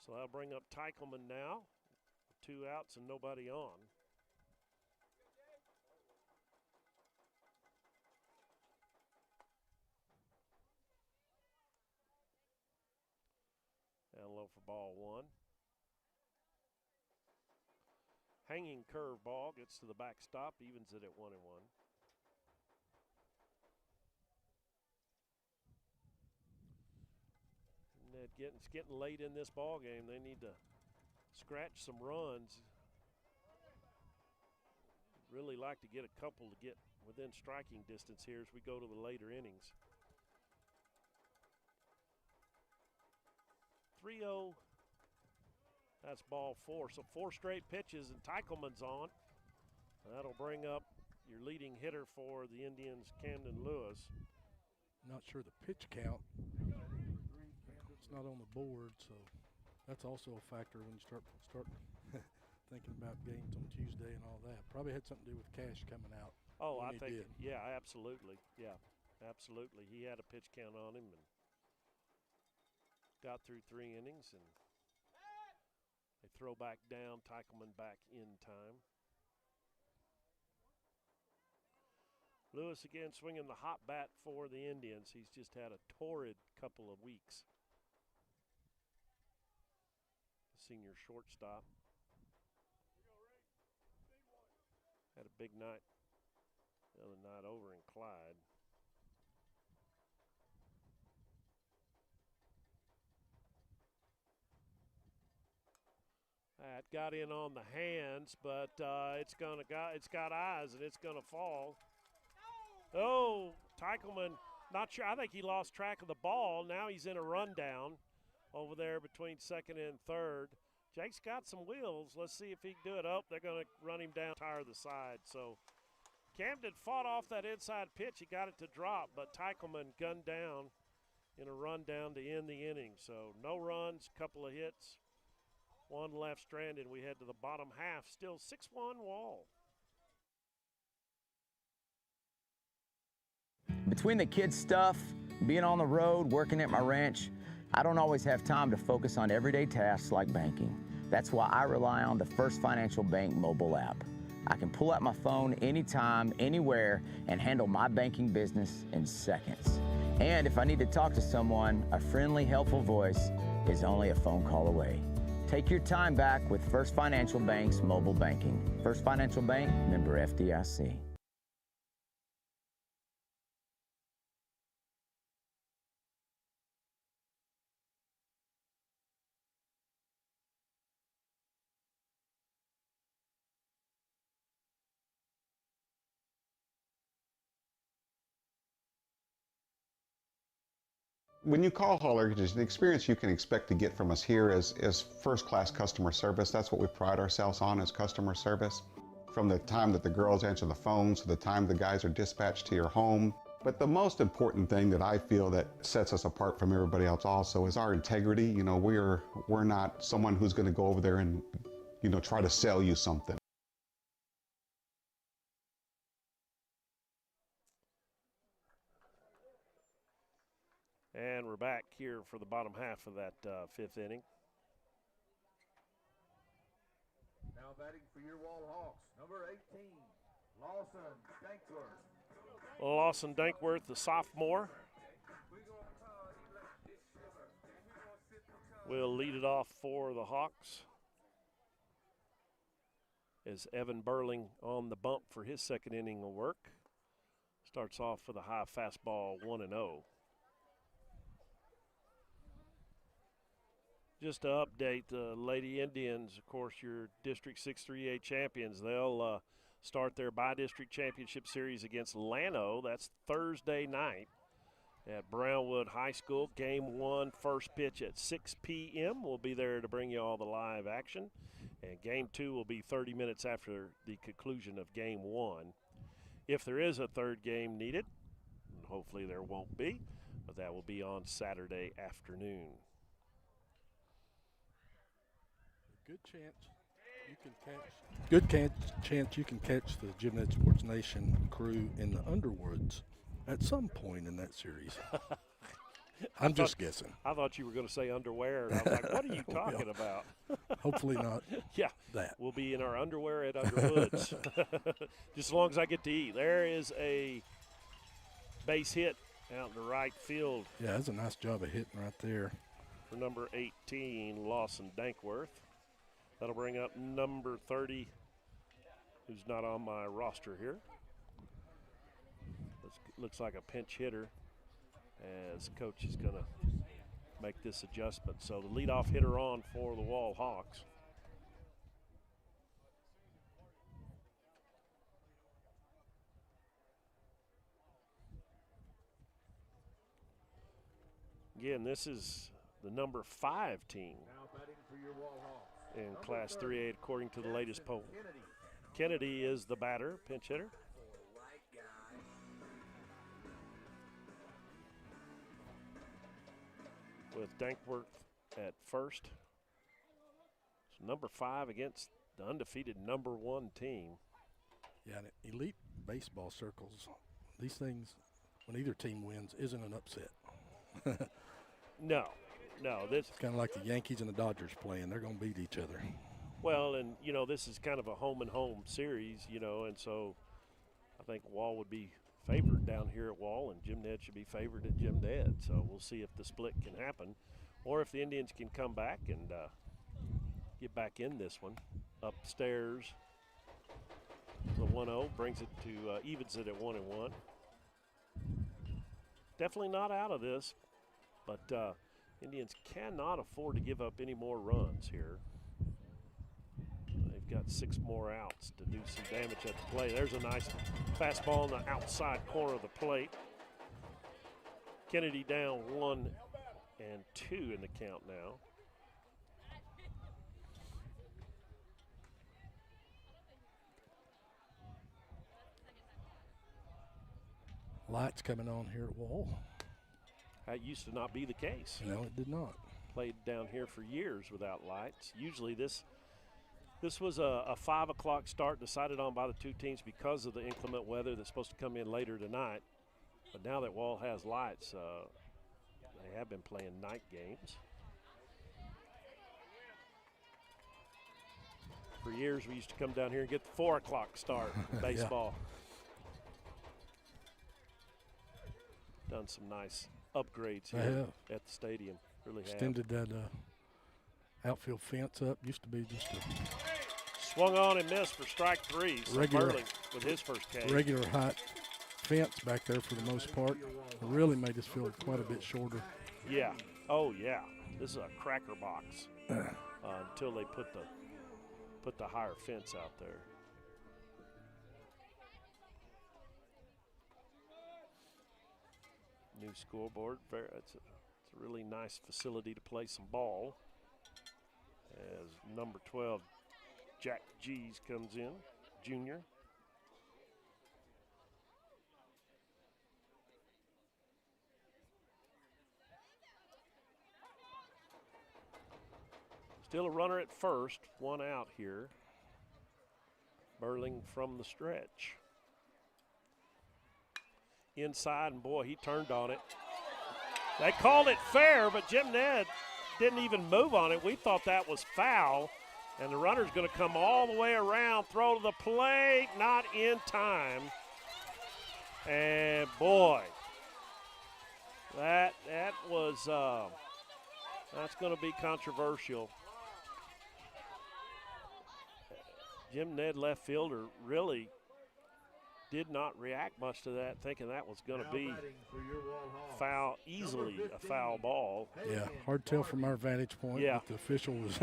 So I'll bring up Teichelman now. 2 outs and nobody on. Down low for ball 1. Hanging curve ball gets to the backstop, evens it at 1-1. It's getting late in this ball game. They need to scratch some runs. Really like to get a couple to get within striking distance here as we go to the later innings. 3-0. That's ball 4. So 4 straight pitches and Teichelman's on. That'll bring up your leading hitter for the Indians, Camden Lewis. Not sure the pitch count. It's not on the board, so that's also a factor when you start thinking about games on Tuesday and all that. Probably had something to do with Cash coming out. Oh, I think, yeah, absolutely. Yeah, absolutely. He had a pitch count on him and got through 3 innings, and they throw back down, Teichelman back in time. Lewis again swinging the hot bat for the Indians. He's just had a torrid couple of weeks. The senior shortstop. Had a big night the other night over in Clyde. That got in on the hands, but it's got eyes and it's gonna fall. Oh, Teichelman, not sure. I think he lost track of the ball. Now he's in a rundown over there between second and third. Jake's got some wheels. Let's see if he can do it. Oh, they're going to run him down, tire the side. So Camden fought off that inside pitch. He got it to drop, but Teichelman gunned down in a rundown to end the inning. So no runs, couple of hits, one left stranded. We head to the bottom half. Still 6-1 Wall. Between the kids' stuff, being on the road, working at my ranch, I don't always have time to focus on everyday tasks like banking. That's why I rely on the First Financial Bank mobile app. I can pull out my phone anytime, anywhere, and handle my banking business in seconds. And if I need to talk to someone, a friendly, helpful voice is only a phone call away. Take your time back with First Financial Bank's mobile banking. First Financial Bank, member FDIC. When you call Hall Air Conditioning, the experience you can expect to get from us here is first-class customer service. That's what we pride ourselves on, is customer service. From the time that the girls answer the phones to the time the guys are dispatched to your home. But the most important thing that I feel that sets us apart from everybody else also is our integrity. You know, we're not someone who's going to go over there and, you know, try to sell you something. And we're back here for the bottom half of that 5th inning. Now batting for your Wall Hawks, number 18, Lawson Dankworth. Lawson Dankworth, the sophomore, will lead it off for the Hawks. As Evan Burling on the bump for his 2nd inning of work. Starts off with a high fastball, 1-0. Just to update the Lady Indians, of course, your District 6-3A champions. They'll start their bi-district championship series against Llano. That's Thursday night at Brownwood High School. Game 1, first pitch at 6 p.m. We'll be there to bring you all the live action. And Game 2 will be 30 minutes after the conclusion of Game 1. If there is a third game needed, and hopefully there won't be, but that will be on Saturday afternoon. Good chance you can catch the GymNet Sports Nation crew in the Underwoods at some point in that series. I'm just guessing. I thought you were going to say underwear, and I was like, what are you talking about? Hopefully not. Yeah, that. We'll be in our underwear at Underwoods. Just as long as I get to eat. There is a base hit out in the right field. Yeah, that's a nice job of hitting right there. For number 18, Lawson Dankworth. That'll bring up number 30, who's not on my roster here. Looks like a pinch hitter, as coach is going to make this adjustment. So the leadoff hitter on for the Wall Hawks. Again, this is the number 5 team in Class 3A according to the latest poll. Kennedy is the batter, pinch hitter. with Dankworth at first. So number 5 against the undefeated number 1 team. Yeah, in elite baseball circles, these things, when either team wins, isn't an upset. No. It's kind of like the Yankees and the Dodgers playing. They're going to beat each other. Well, and, this is kind of a home-and-home series, and so I think Wall would be favored down here at Wall, and Jim Ned should be favored at Jim Ned. So we'll see if the split can happen or if the Indians can come back and get back in this one. Upstairs, the 1-0 brings it to evens it at 1-1. Definitely not out of this, but Indians cannot afford to give up any more runs here. They've got 6 more outs to do some damage at the plate. There's a nice fastball on the outside corner of the plate. Kennedy down 1-2 in the count now. Lights coming on here at Wall. That used to not be the case. No, it did not. Played down here for years without lights. Usually this was a 5 o'clock start decided on by the 2 teams because of the inclement weather that's supposed to come in later tonight. But now that Wall has lights, they have been playing night games. For years, we used to come down here and get the 4 o'clock start in baseball. Done some nice upgrades here at the stadium. Really extended that outfield fence up. Used to be just a swung on and missed for strike 3. So Burling with his first K. Regular height fence back there for the most part. It really made us feel quite a bit shorter. Yeah. Oh yeah. This is a cracker box until they put the higher fence out there. New scoreboard. It's a really nice facility to play some ball. As number 12, Jack G's comes in, junior. Still a runner at first, 1 out here. Burling from the stretch. Inside, and boy, he turned on it. They called it fair, but Jim Ned didn't even move on it. We thought that was foul, and the runner's going to come all the way around, throw to the plate, not in time. And boy, that was that's going to be controversial. Jim Ned, left fielder, really did not react much to that, thinking that was going to be foul, easily a foul ball. Yeah, hard tell from our vantage point. Yeah. But the official was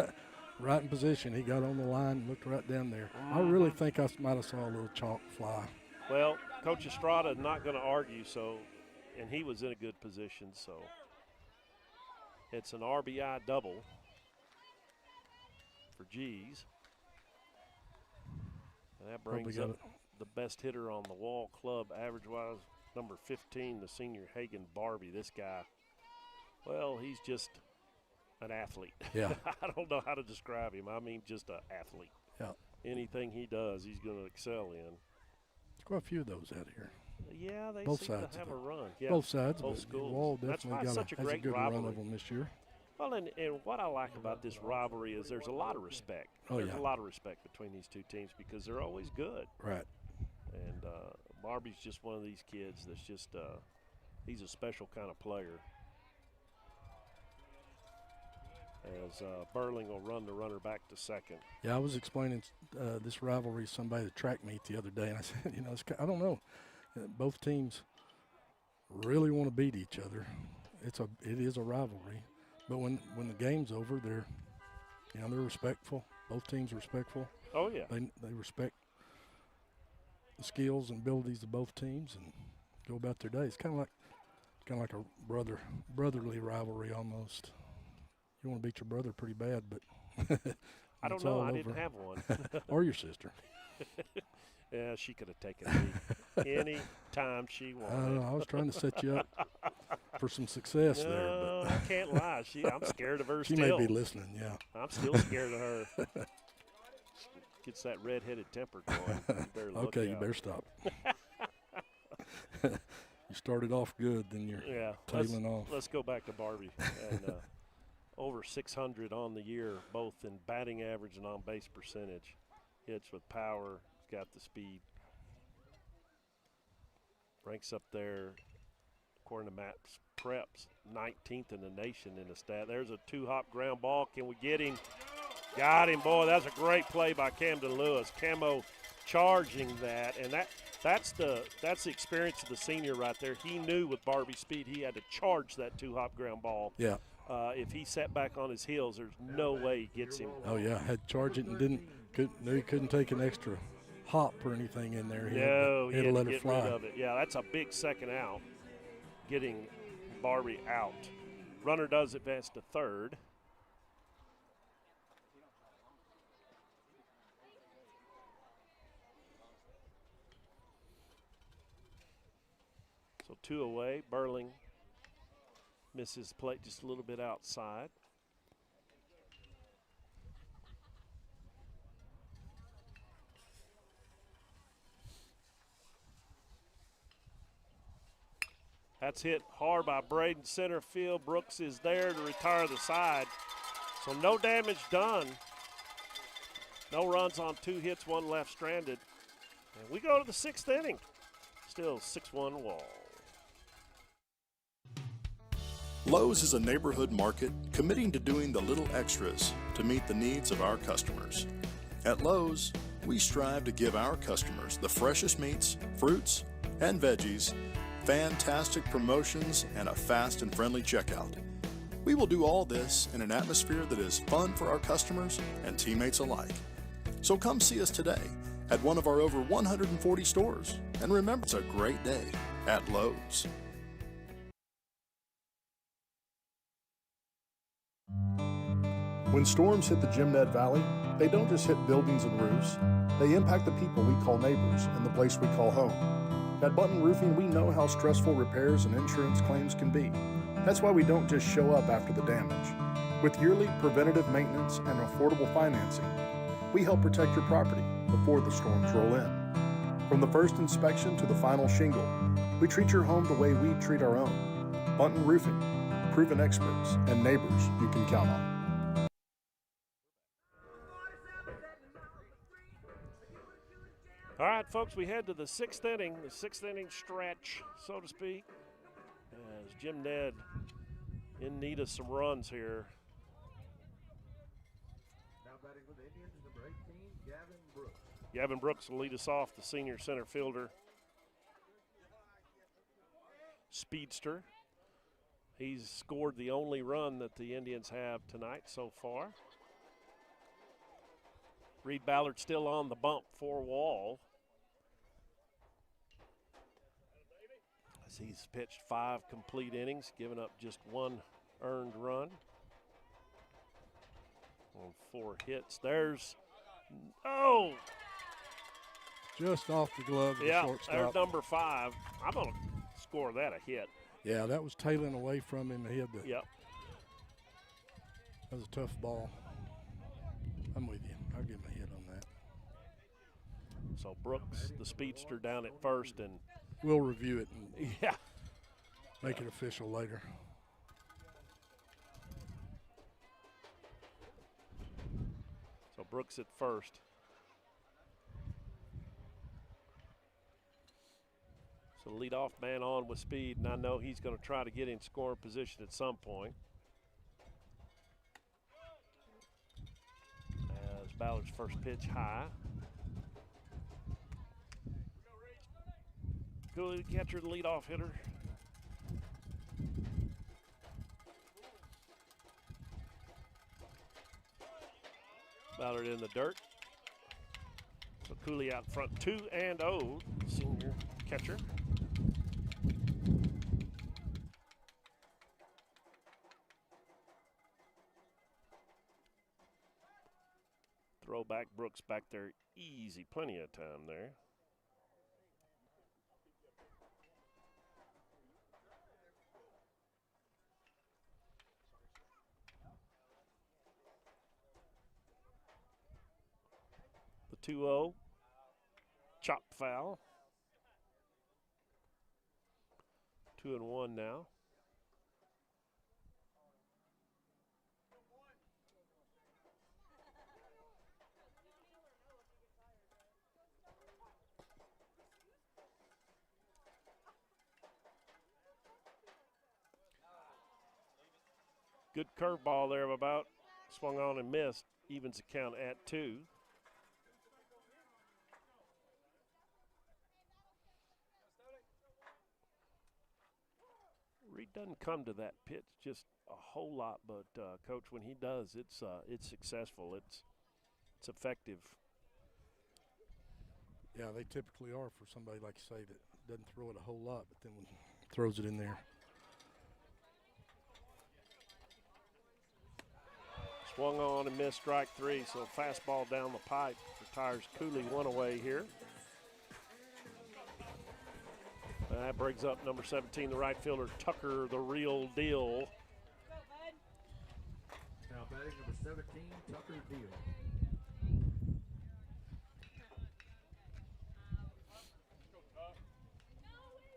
right in position. He got on the line and looked right down there. I really think I might have saw a little chalk fly. Well, Coach Estrada is not going to argue, so, and he was in a good position, so it's an RBI double for G's. And that brings up the best hitter on the Wall club, average-wise, number 15, the senior Hagen Barbie. This guy, well, he's just an athlete. Yeah. I don't know how to describe him. I mean, just an athlete. Yeah. Anything he does, he's going to excel in. There's quite a few of those out here. Yeah, they both seem sides to have a run. Yeah, both sides. Both but schools. Wall That's definitely why it's such a has great good rivalry. run of them this year. Well, and what I like about this rivalry is there's a lot of respect. Oh, there's yeah. a lot of respect between these 2 teams because they're always good. Right. And Barbie's just one of these kids that's just he's a special kind of player. As Burling will run the runner back to second. Yeah, I was explaining this rivalry to somebody at track meet the other day, and I said, I don't know. Both teams really want to beat each other. It is a rivalry, but when the game's over, they're respectful. Both teams are respectful. Oh yeah. They respect the skills and abilities of both teams and go about their day. It's kind of like a brotherly rivalry almost. You want to beat your brother pretty bad, but I don't know. I didn't have one. Or your sister. Yeah, she could have taken me any time she wanted. I was trying to set you up for some success there. I can't lie. I'm scared of her She still. may be listening, yeah. I'm still scared of her. Gets that red-headed temper going. You better look Okay, you out. better stop. You started off good, then you're tailing off. Let's go back to Barbie. And over 600 on the year, both in batting average and on base percentage. Hits with power, got the speed. Ranks up there, according to Matt's Preps, 19th in the nation in the stat. There's a 2-hop ground ball. Can we get him? Got him, boy. That's a great play by Camden Lewis. Camo charging that, and that's the experience of the senior right there. He knew with Barbie's speed he had to charge that 2-hop ground ball. Yeah. If he sat back on his heels, there's no way he gets him. Oh yeah, had to charge it and knew he couldn't take an extra hop or anything in there. He He had to let get it fly. rid of it. Yeah, that's a big second out, getting Barbie out. Runner does advance to third. So 2 away. Burling misses plate just a little bit outside. That's hit hard by Braden center field. Brooks is there to retire the side. So no damage done. No runs on 2 hits, 1 left stranded. And we go to the 6th inning. Still 6-1 Wall. Lowe's is a neighborhood market committing to doing the little extras to meet the needs of our customers. At Lowe's, we strive to give our customers the freshest meats, fruits, and veggies, fantastic promotions, and a fast and friendly checkout. We will do all this in an atmosphere that is fun for our customers and teammates alike. So come see us today at one of our over 140 stores. And remember, it's a great day at Lowe's. When storms hit the Jim Ned Valley, they don't just hit buildings and roofs. They impact the people we call neighbors and the place we call home. At Button Roofing, we know how stressful repairs and insurance claims can be. That's why we don't just show up after the damage. With yearly preventative maintenance and affordable financing, we help protect your property before the storms roll in. From the first inspection to the final shingle, we treat your home the way we treat our own. Button Roofing, proven experts and neighbors you can count on. All right, folks, we head to the 6th inning, the 6th inning stretch, so to speak, as Jim Ned in need of some runs here. Now batting for the Indians, number 18, Gavin Brooks. Gavin Brooks will lead us off, the senior center fielder. Speedster. He's scored the only run that the Indians have tonight so far. Reed Ballard still on the bump for Wall. As he's pitched 5 complete innings, giving up just 1 earned run on 4 hits. There's, Just off the glove of the shortstop. There's number 5. I'm going to score that a hit. Yeah, that was tailing away from him. He had the, Yep. That was a tough ball. I'm with you. I'll give him a hit on that. So Brooks, the speedster, down at first, and we'll review it and yeah, make it official later. So Brooks at first. So leadoff man on with speed, and I know he's going to try to get in scoring position at some point. As Ballard's first pitch high. Good catcher, the leadoff hitter. Ballard in the dirt. So Cooley out front, 2-0, senior catcher. Throw back, Brooks back there, easy, plenty of time there. 2-0. Chop foul. 2-1 now. Good curveball there, about swung on and missed. Evens the count at 2. Reed doesn't come to that pitch just a whole lot, but Coach, when he does, it's successful. It's effective. Yeah, they typically are for somebody like you say that doesn't throw it a whole lot, but then throws it in there. Swung on and missed, strike 3, so fastball down the pipe retires Cooley 1 away here. And that brings up number 17, the right fielder, Tucker, the real deal. Now batting number 17, Tucker Deal.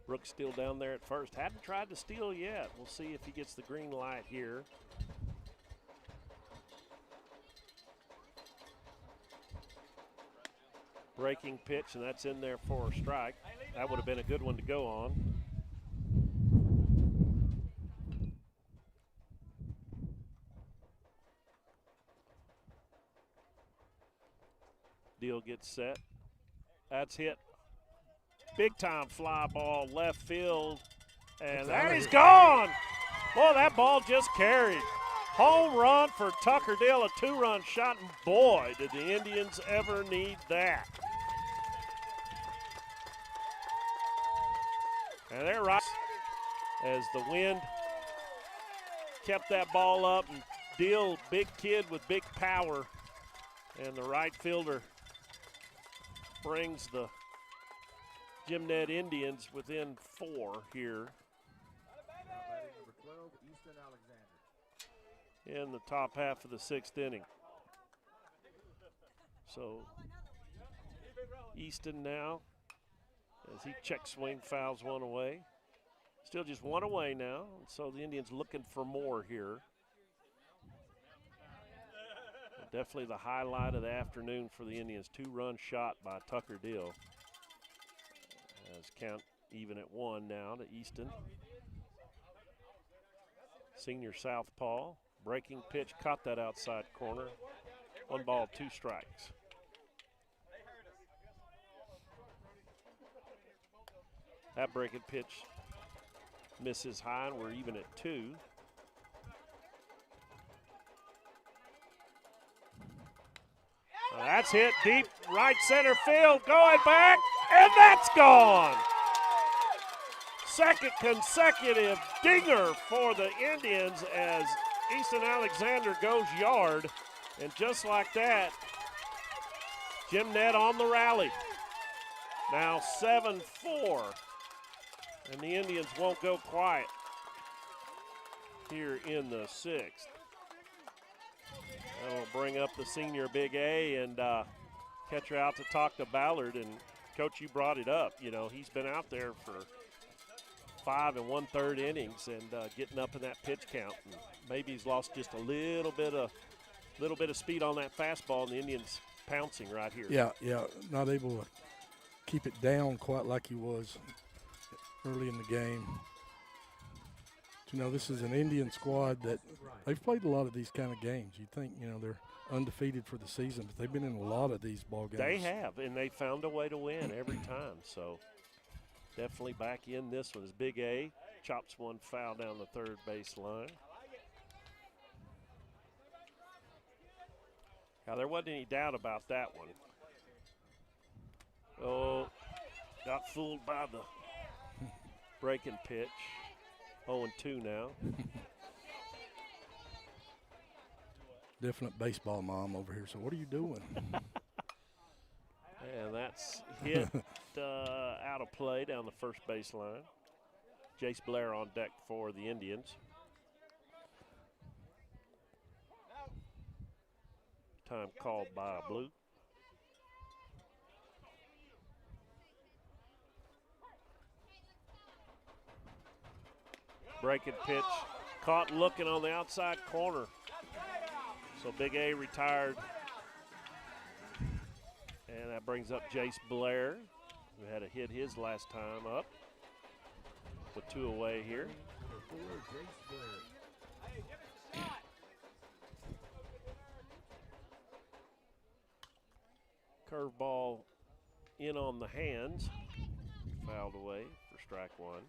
Brooks still down there at first. Hadn't tried to steal yet. We'll see if he gets the green light here. Breaking pitch, and that's in there for a strike. That would have been a good one to go on. Deal gets set. That's hit. Big time fly ball left field. And that is gone. Boy, that ball just carried. Home run for Tucker Deal, a 2-run shot, and boy, did the Indians ever need that. And they're right as the wind kept that ball up, and Deal, big kid with big power, and the right fielder brings the Jim Ned Indians within 4 here. Batting number 12, Easton Alexander. In the top half of the 6th inning. So Easton now, as he check swing, fouls 1 away. Still just 1 away now, and so the Indians looking for more here. But definitely the highlight of the afternoon for the Indians, 2-run shot by Tucker Deal. As count even at 1 now to Easton. Senior southpaw, breaking pitch, caught that outside corner. 1 ball, 2 strikes. That breaking pitch misses high, and we're even at 2. That's hit deep right center field, going back, and that's gone. Second consecutive dinger for the Indians as Easton Alexander goes yard. And just like that, Jim Ned on the rally. Now 7-4. And the Indians won't go quiet here in the 6th. That'll bring up the senior Big A and catcher out to talk to Ballard. And, Coach, you brought it up. You know, he's been out there for 5 1/3 innings and getting up in that pitch count. And maybe he's lost just a little bit of speed on that fastball, and the Indians pouncing right here. Yeah, not able to keep it down quite like he was early in the game. But, you know, this is an Indian squad that they've played a lot of these kind of games. You'd think, you know, they're undefeated for the season, but they've been in a lot of these ball games. They have, and they found a way to win every time. So definitely back in this one. As Big A chops 1 foul down the 3rd base line. Now, there wasn't any doubt about that one. Oh, got fooled by the breaking pitch. 0-2 now. Definite baseball mom over here. So what are you doing? And that's hit out of play down the 1st base line. Jace Blair on deck for the Indians. Time called by Blue. Breaking pitch, caught looking on the outside corner. So Big A retired. And that brings up Jace Blair, who had a hit his last time up. With 2 away here. Curveball in on the hands. Fouled away for strike 1.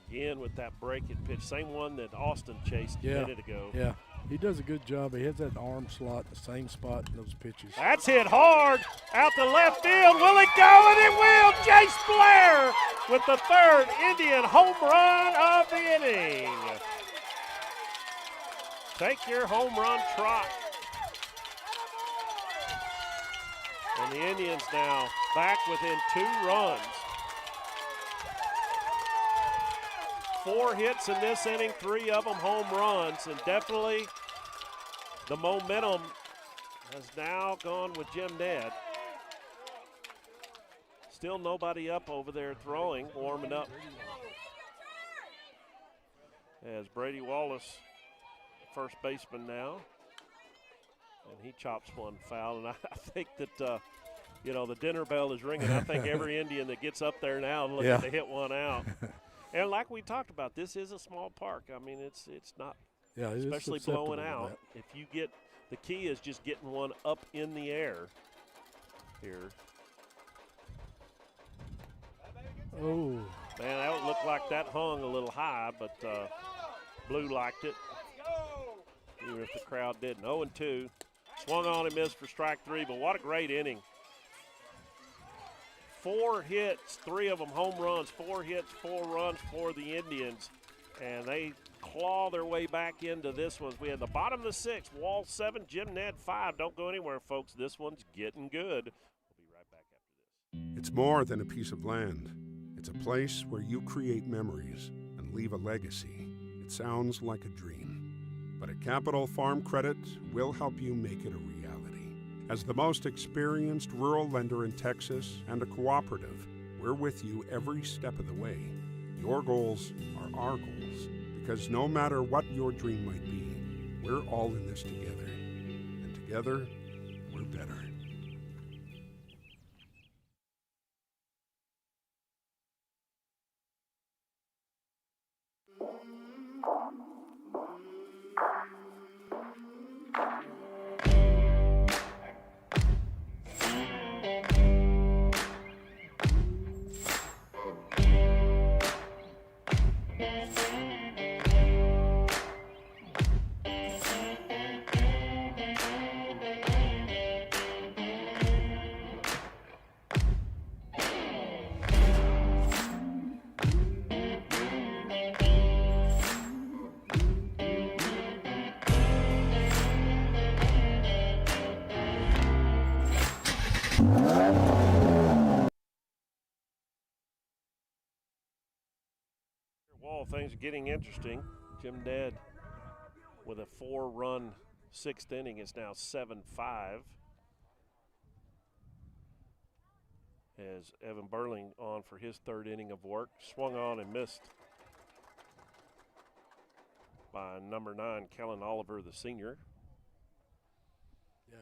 Again with that breaking pitch. Same one that Austin chased a minute ago. Yeah, he does a good job. He has that arm slot, the same spot in those pitches. That's hit hard out to left field. Will it go? And it will. Jace Blair with the 3rd Indian home run of the inning. Take your home run trot. And the Indians now back within 2 runs. 4 hits in this inning, 3 of them home runs, and definitely the momentum has now gone with Jim Ned. Still nobody up over there throwing, warming up. As Brady Wallace, first baseman now, and he chops one foul. And I think that, you know, the dinner bell is ringing. I think every Indian that gets up there now looking to hit one out. And like we talked about, this is a small park. I mean, it's not, especially blowing out. If you get, the key is just getting one up in the air here. Oh. Man, that would look like that hung a little high, but Blue liked it. Even if the crowd didn't. 0-2. Swung on and missed for strike 3, but what a great inning. 4 hits, 3 of them home runs, 4 hits, 4 runs for the Indians. And they claw their way back into this one. We had the bottom of the 6th, Wall 7, Jim Ned 5. Don't go anywhere, folks. This one's getting good. We'll be right back after this. It's more than a piece of land. It's a place where you create memories and leave a legacy. It sounds like a dream, but at Capital Farm Credit, we'll help you make it a reality. As the most experienced rural lender in Texas and a cooperative, we're with you every step of the way. Your goals are our goals, because no matter what your dream might be, we're all in this together. And together, we're better. Wall, things are getting interesting. Jim Ned with a 4-run 6th inning is now 7-5. As Evan Burling on for his 3rd inning of work. Swung on and missed by number 9, Kellen Oliver, the senior. Yeah,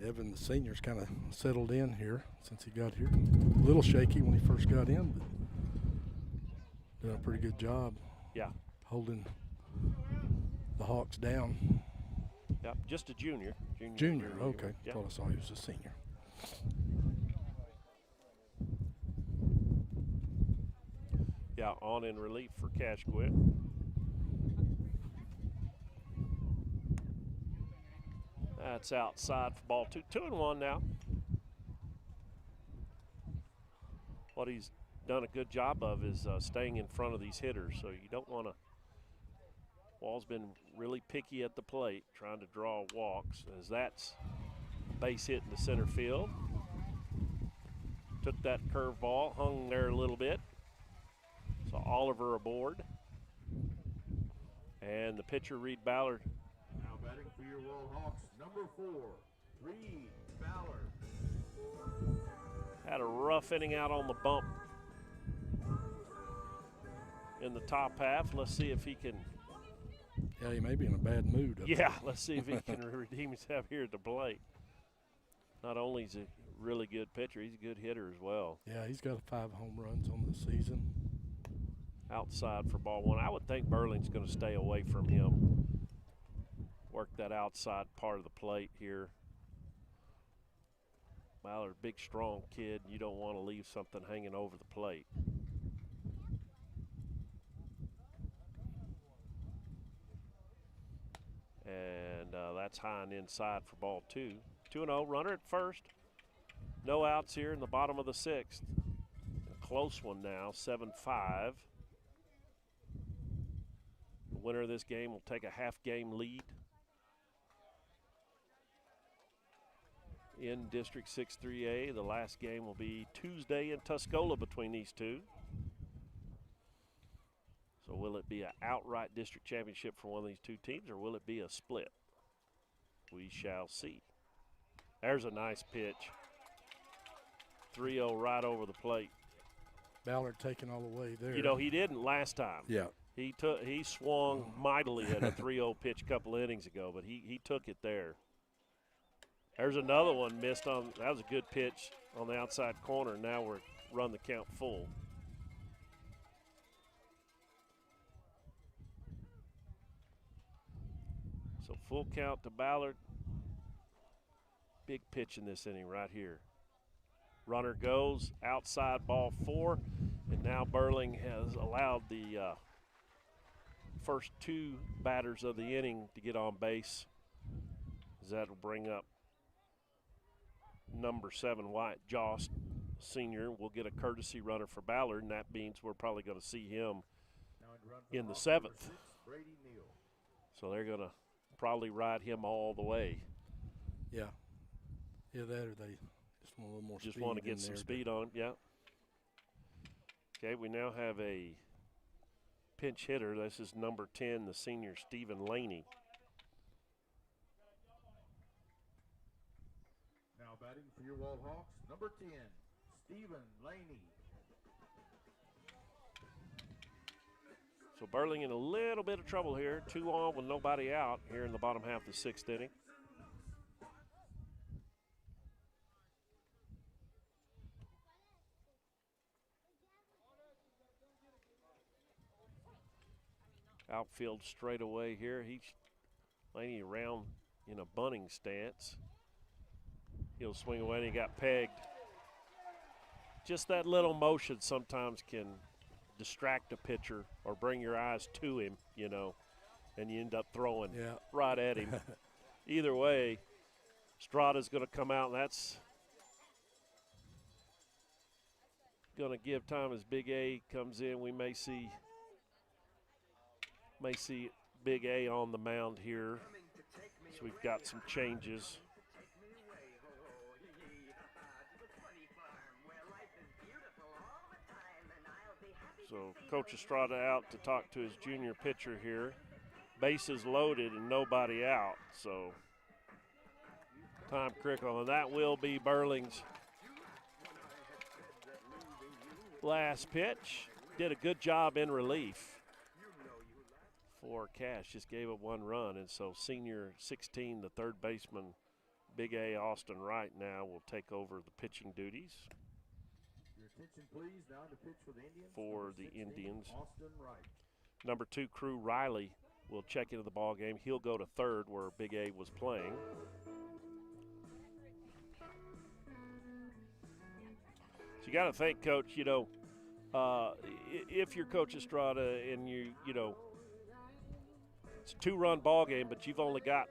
Evan, the senior's kind of settled in here since he got here. A little shaky when he first got in, but doing a pretty good job. Yeah. Holding the Hawks down. Yep, just a junior. Junior, okay. Yep. Thought I saw he was a senior. Yeah, on in relief for Cash Quit. That's outside for ball 2. 2-1 now. What he's done a good job of is staying in front of these hitters, so you don't want to. Wall's been really picky at the plate, trying to draw walks, as that's a base hit in the center field. Took that curveball, hung there a little bit. So Oliver aboard. And the pitcher, Reed Ballard. Now batting for your Wall Hawks, number 4, Reed Ballard. Had a rough inning out on the bump in the top half. Let's see if he can. Yeah, he may be in a bad mood. Yeah, let's see if he can redeem himself here at the plate. Not only is he a really good pitcher, he's a good hitter as well. Yeah, he's got 5 home runs on the season. Outside for ball one. I would think Burling's going to stay away from him. Work that outside part of the plate here. Ballard, big, strong kid. You don't want to leave something hanging over the plate. And that's high and inside for ball two. 2-0, runner at first. No outs here in the bottom of the sixth. A close one now, 7-5. The winner of this game will take a half-game lead in District 6-3A. The last game will be Tuesday in Tuscola between these two. So will it be an outright district championship for one of these two teams, or will it be a split? We shall see. There's a nice pitch. 3-0 right over the plate. Ballard taking all the way there. You know, he didn't last time. Yeah. He swung mightily at a 3-0 pitch a couple of innings ago, but he took it there. There's another one missed on. That was a good pitch on the outside corner. Now we're run the count full. So full count to Ballard. Big pitch in this inning right here. Runner goes outside, ball 4, and now Burling has allowed the first 2 batters of the inning to get on base. That'll bring up number 7, Wyatt Jost, senior. We'll get a courtesy runner for Ballard, and that means we're probably going to see him in the 7th. So they're going to probably ride him all the way. Yeah. Yeah, that or they just want a little more speed. Just want to get some speed on him, yeah. Okay, we now have a pinch hitter. This is number 10, the senior Stephen Laney. Now batting for your Wall Hawks, number 10, Stephen Laney. So Burling in a little bit of trouble here. 2 on with nobody out here in the bottom half of the 6th inning. Outfield straightaway here. He's Laney around in a bunting stance. He'll swing away and he got pegged. Just that little motion sometimes can distract a pitcher or bring your eyes to him, you know, and you end up throwing right at him. Either way, Strada's going to come out, and that's going to give time as Big A comes in. We may see Big A on the mound here. So we've got some changes. So Coach Estrada out to talk to his junior pitcher here. Bases loaded and nobody out. So time critical, and that will be Burling's last pitch. Did a good job in relief for Cash. Just gave up 1 run, and so senior 16, the third baseman, Big A Austin Wright, now will take over the pitching duties. Your attention, please. Now to pitch for the Indians. For the Indians. Austin Wright. Number 2, Crew Riley will check into the ball game. He'll go to third where Big A was playing. So you got to think, Coach, you know, if you're Coach Estrada and you know, it's a 2-run ball game, but you've only got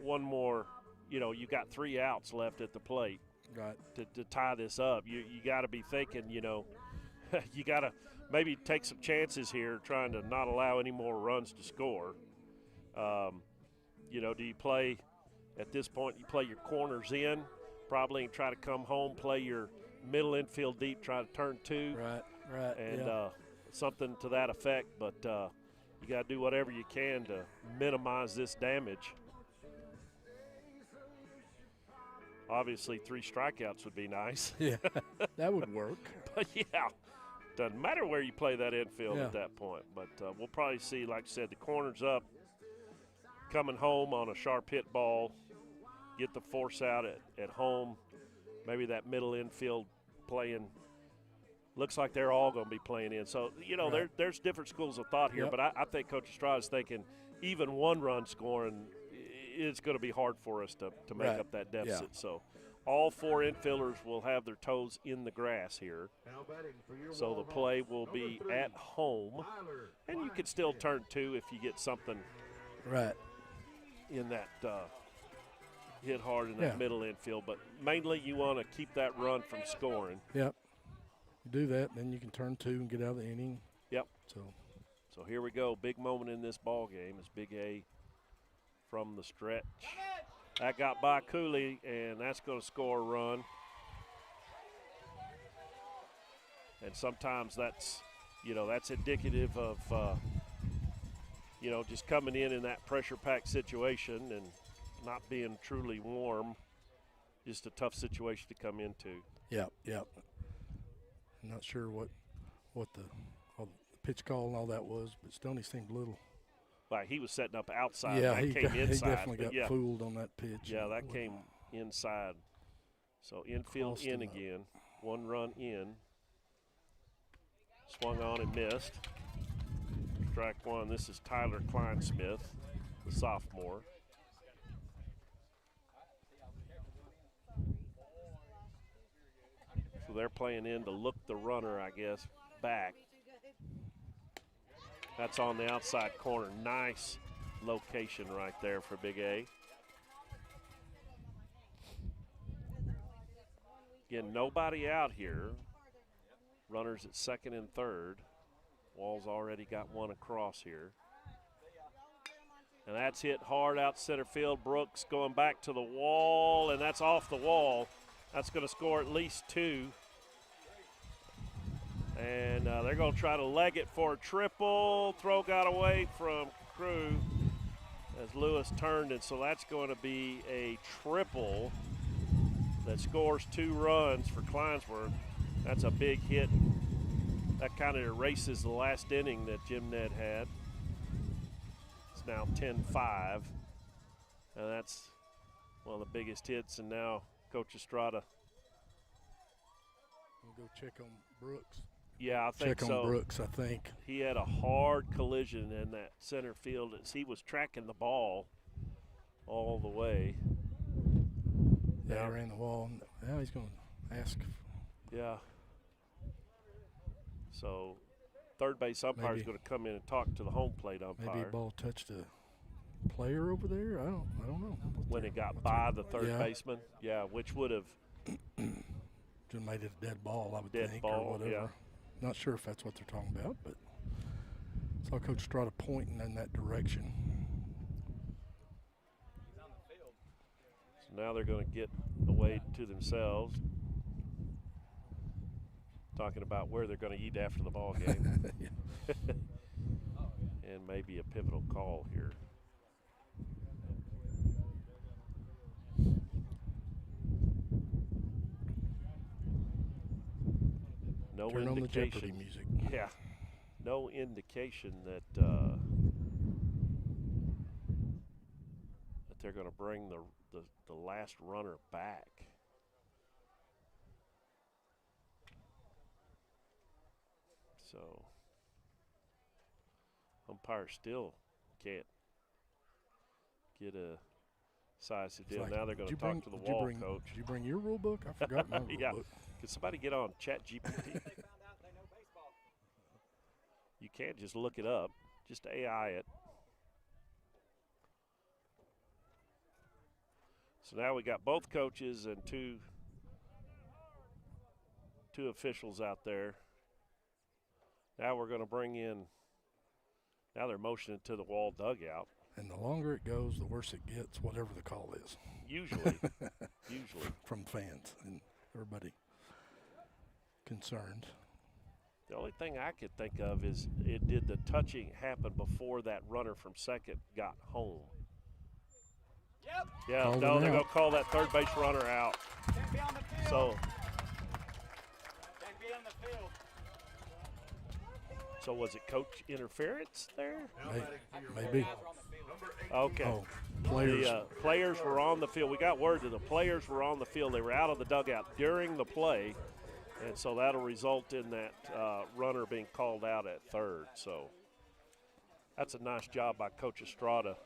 one more, you know, you got 3 outs left at the plate. Right. To tie this up. You got to be thinking, you know, you got to maybe take some chances here trying to not allow any more runs to score. You know, do you play, at this point, you play your corners in probably and try to come home, play your middle infield deep, try to turn 2. Right, and something to that effect. But you got to do whatever you can to minimize this damage. Obviously, 3 strikeouts would be nice. Yeah, that would work. But, yeah, doesn't matter where you play that infield Yeah. at that point. But we'll probably see, like I said, the corners up, coming home on a sharp hit ball, get the force out at home. Maybe that middle infield playing. Looks like they're all going to be playing in. So, Right. there's different schools of thought here. Yep. But I think Coach Estrada's thinking even 1 run scoring, it's going to be hard for us to make Right. up that deficit. Yeah. So all 4 infielders will have their toes in the grass here. Now batting for your So the Wall play Hawks, will number be 3, at home. Tyler And you could still turn 2 if you get something Right. in that hit hard in that Yeah. middle infield. But mainly you want to keep that run from scoring. Yep. You do that, then you can turn 2 and get out of the inning. Yep. So here we go. Big moment in this ball game is Big A from the stretch. That got by Cooley, and that's going to score a run. And sometimes that's indicative of, just coming in that pressure-packed situation and not being truly warm. Just a tough situation to come into. Yep. I'm not sure what the pitch call and all that was, but Stoney seemed a little. Like he was setting up outside. Yeah, that he came got, inside. he definitely but got fooled on that pitch. Yeah, that came inside. So infield Crossed in him up. again. 1 run in. Swung on and missed. Strike 1. This is Tyler Kleinsmith, the sophomore. So they're playing in to look the runner, I guess, back. That's on the outside corner. Nice location right there for Big A. Again, nobody out here. Runners at 2nd and 3rd. Wall's already got 1 across here. And that's hit hard out center field. Brooks going back to the wall, and that's off the wall. That's going to score at least 2. And they're going to try to leg it for a triple. Throw got away from Crew as Lewis turned, and so that's going to be a triple that scores 2 runs for Kleinsworth. That's a big hit. That kind of erases the last inning that Jim Ned had. It's now 10-5. And that's one of the biggest hits, and now Coach Estrada. We'll go check on Brooks. Yeah, I think check so. on Brooks, I think. He had a hard collision in that center field as he was tracking the ball all the way. Yeah, he ran the wall. Now he's going to ask. Yeah. So third base umpire is going to come in and talk to the home plate umpire. Maybe a ball touched a player over there. I don't know. When it got by the third baseman, yeah, which would have just made it a dead ball, I would think, ball, or whatever. yeah. Not sure if that's what they're talking about, but saw Coach Estrada pointing in that direction. So now they're going to get away to themselves, talking about where they're going to eat after the ball game. And maybe a pivotal call here. No Turn on the indication. Jeopardy music. Yeah. No indication that they're going to bring the last runner back. So umpire still can't get a size deal. Like, Now they're going to talk to the wall coach. Did you bring your rule book? I forgot my rule Yeah. book. Can somebody get on ChatGPT? You can't just look it up. Just AI it. So now we got both coaches and two officials out there. Now we're going to bring in, now they're motioning to the wall dugout. And the longer it goes, the worse it gets, whatever the call is. Usually. From fans and everybody concerned. The only thing I could think of is did the touching happen before that runner from second got home? Yeah, Called no, him they're out. going to call that third base runner out. So was it coach interference there? Maybe. Okay. Oh, players. The players were on the field. We got word that the players were on the field. They were out of the dugout during the play, and so that'll result in that runner being called out at third. So that's a nice job by Coach Estrada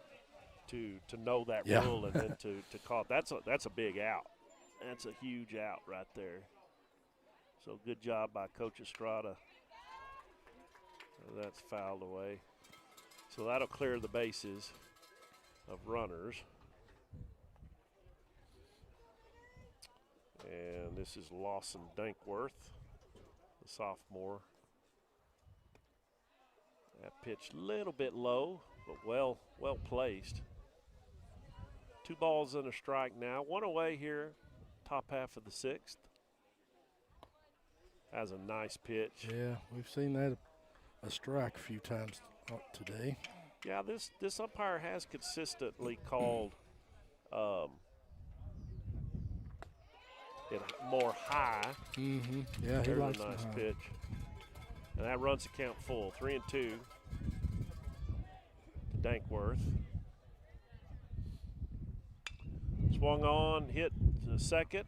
to know that rule and then to call it. That's a big out. That's a huge out right there. So good job by Coach Estrada. That's fouled away. So that'll clear the bases of runners. And this is Lawson Dankworth, the sophomore. That pitch a little bit low, but well placed. 2 balls and a strike now. 1 away here, top half of the 6th. Has a nice pitch. Yeah, we've seen that a strike a few times today. Yeah, this umpire has consistently called it more high. Mm-hmm. Yeah, he There's likes a nice them high. pitch. And that runs the count full. 3-2 to Dankworth. Swung on, hit to second.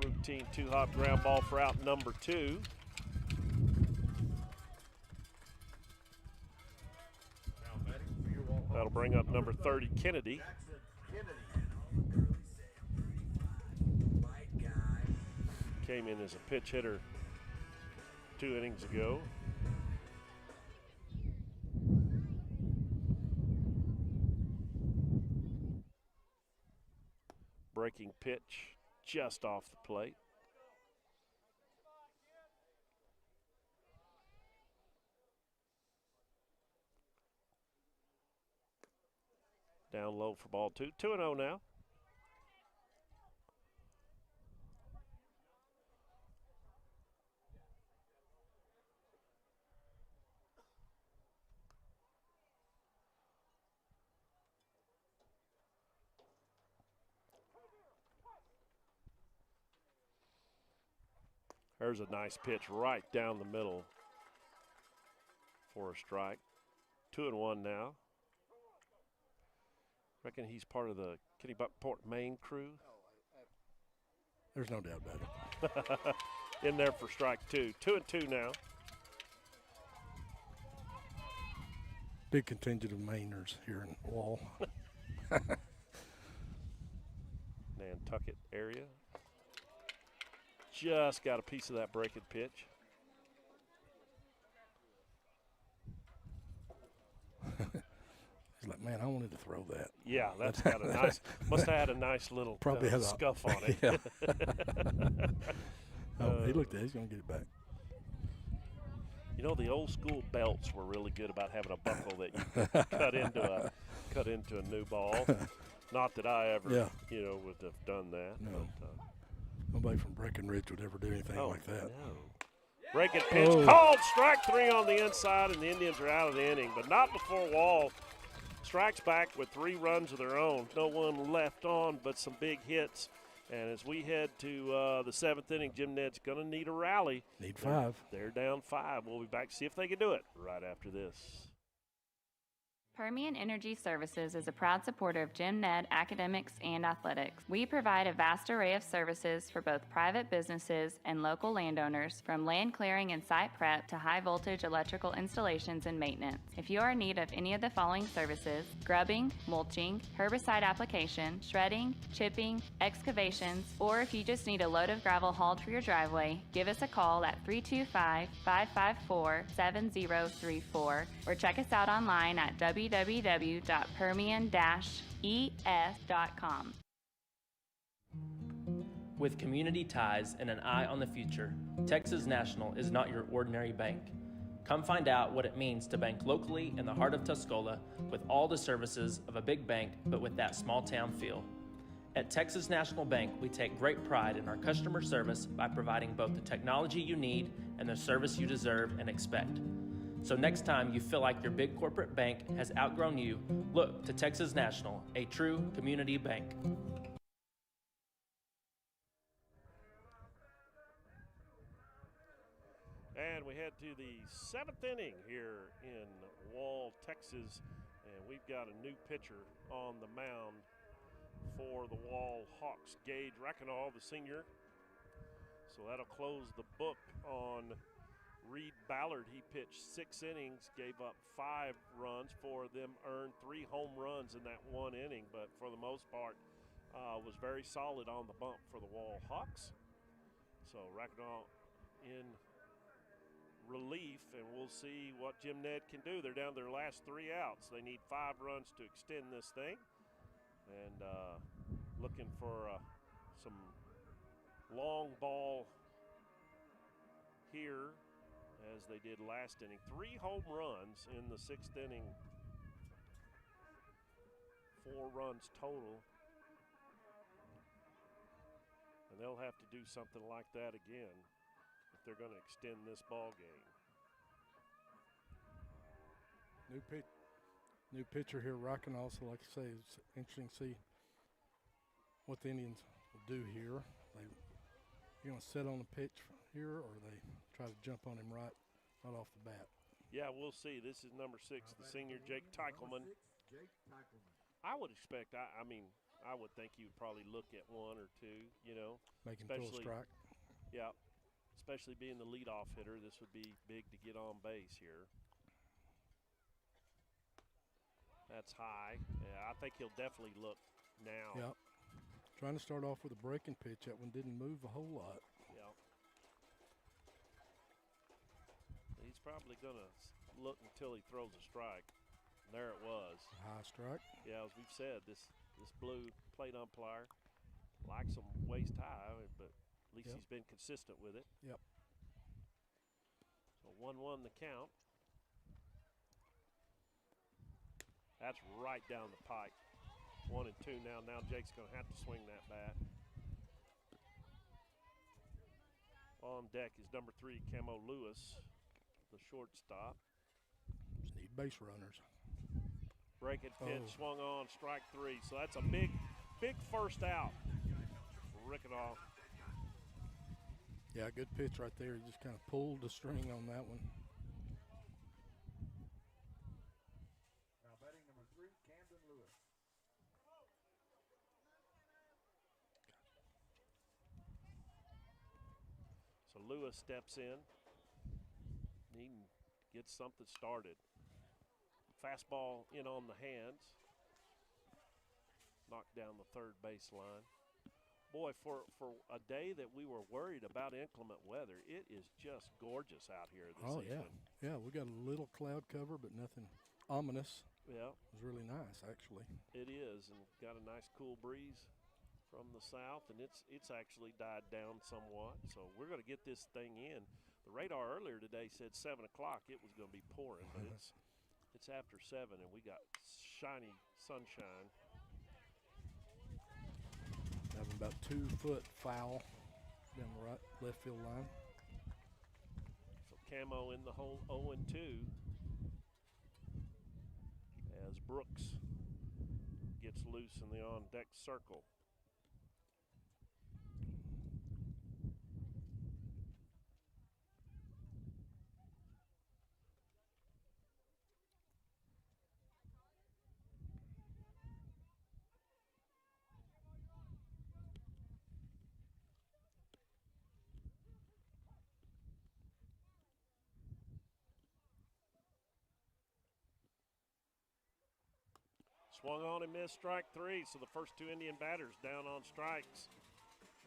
Routine 2-hop ground ball for out number 2. That'll bring up number 30, Kennedy. Came in as a pitch hitter 2 innings ago. Breaking pitch just off the plate. Down low for ball 2. 2-0 now. There's a nice pitch right down the middle for a strike. 2-1 now. Reckon he's part of the Kenny Buckport Maine crew. There's no doubt about it. In there for strike 2. 2-2 now. Big contingent of Mainers here in Wall. Nantucket area. Just got a piece of that breaking pitch. He's like, man, I wanted to throw that. Yeah, that's got a nice, must have had a nice little Probably has scuff on it. Yeah. He looked at it, he's going to get it back. You know, the old school belts were really good about having a buckle that you could cut into a new ball. Not that I ever, would have done that. No. But, nobody from Breckenridge would ever do anything like that. No. Breaking pitch called, strike 3 on the inside, and the Indians are out of the inning, but not before Wall strikes back with 3 runs of their own. No one left on, but some big hits. And as we head to the 7th inning, Jim Ned's going to need a rally. Need 5. They're down 5. We'll be back to see if they can do it right after this. Permian Energy Services is a proud supporter of Jim Ned Academics and Athletics. We provide a vast array of services for both private businesses and local landowners, from land clearing and site prep to high voltage electrical installations and maintenance. If you are in need of any of the following services: grubbing, mulching, herbicide application, shredding, chipping, excavations, or if you just need a load of gravel hauled for your driveway, give us a call at 325-554-7034 or check us out online at www.permian-es.com. With community ties and an eye on the future, Texas National is not your ordinary bank. Come find out what it means to bank locally in the heart of Tuscola with all the services of a big bank, but with that small town feel. At Texas National Bank, we take great pride in our customer service by providing both the technology you need and the service you deserve and expect. So next time you feel like your big corporate bank has outgrown you, look to Texas National, a true community bank. And we head to the 7th inning here in Wall, Texas, and we've got a new pitcher on the mound for the Wall Hawks. Gage Rackenow, the senior. So that'll close the book on Reed Ballard. He pitched 6 innings, gave up 5 runs. 4 of them earned 3 home runs in that 1 inning, but for the most part was very solid on the bump for the Wall Hawks. So Rackenow in relief, and we'll see what Jim Ned can do. They're down to their last 3 outs. They need 5 runs to extend this thing, and looking for some long ball here as they did last inning. 3 home runs in the 6th inning, 4 runs total, and they'll have to do something like that again if they're going to extend this ball game. New pitcher here, Rockin'. Also, like I say, it's interesting to see what the Indians will do here. You going to sit on the pitch here, or they try to jump on him right off the bat? Yeah, we'll see. This is number 6, the senior Jake Teichelman. I would expect. I mean, I would think he would probably look at 1 or 2. You know, make him throw a strike. Yeah, especially being the leadoff hitter, this would be big to get on base here. That's high. Yeah, I think he'll definitely look now. Yep. Trying to start off with a breaking pitch. That one didn't move a whole lot. Yeah. He's probably going to look until he throws a strike. There it was. High strike. Yeah, as we've said, this blue plate umpire likes them waist high, but at least he's been consistent with it. Yep. So 1-1 the count. That's right down the pike. 1 and 2 now. Now Jake's going to have to swing that bat. On deck is number 3, Camo Lewis, the shortstop. Just need base runners. Breaking pitch, swung on, strike 3. So that's a big first out. Rackenow. Yeah, good pitch right there. He just kind of pulled the string on that one. Now batting number 3, Camden Lewis. So Lewis steps in. He gets something started. Fastball in on the hands. Knocked down the third baseline. Boy, for a day that we were worried about inclement weather, it is just gorgeous out here this evening. Yeah, we got a little cloud cover, but nothing ominous. Yeah. It was really nice, actually. It is, and got a nice cool breeze from the south, and it's actually died down somewhat. So we're going to get this thing in. The radar earlier today said 7 o'clock it was going to be pouring, but it's after 7, and we got shiny sunshine. Having about 2 foot foul down the right left field line. So Camo in the hole 0-2 as Brooks gets loose in the on deck circle. Swung on and missed, strike 3. So the first 2 Indian batters down on strikes.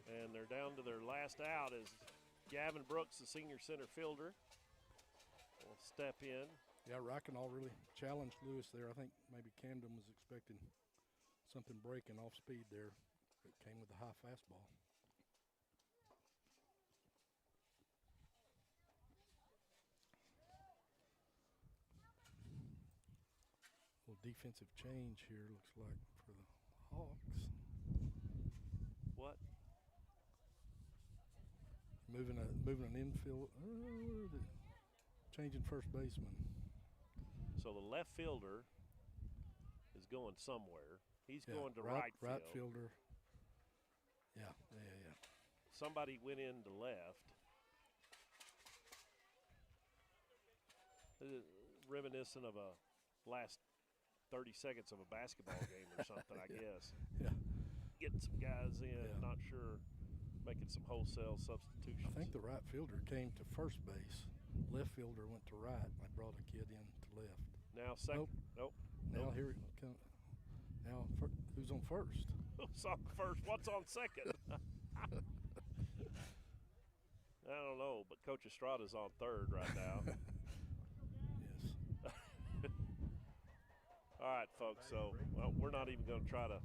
And they're down to their last out as Gavin Brooks, the senior center fielder, will step in. Yeah, Rackenow really challenged Lewis there. I think maybe Camden was expecting something breaking off speed there. It came with a high fastball. Little defensive change here, looks like, for the Hawks. What? Moving an infield. changing first baseman. So the left fielder is going somewhere. He's going to right field. Right fielder. Yeah. Somebody went into left. Reminiscent of a last 30 seconds of a basketball game or something, I guess. Yeah. Getting some guys in, not sure, making some wholesale substitutions. I think the right fielder came to first base. Left fielder went to right. I brought a kid in to left. Now second. Nope. Now here it comes. Now who's on first? Who's on first? What's on second? I don't know, but Coach Estrada's on third right now. Yes. All right, folks. So, we're not even going to try to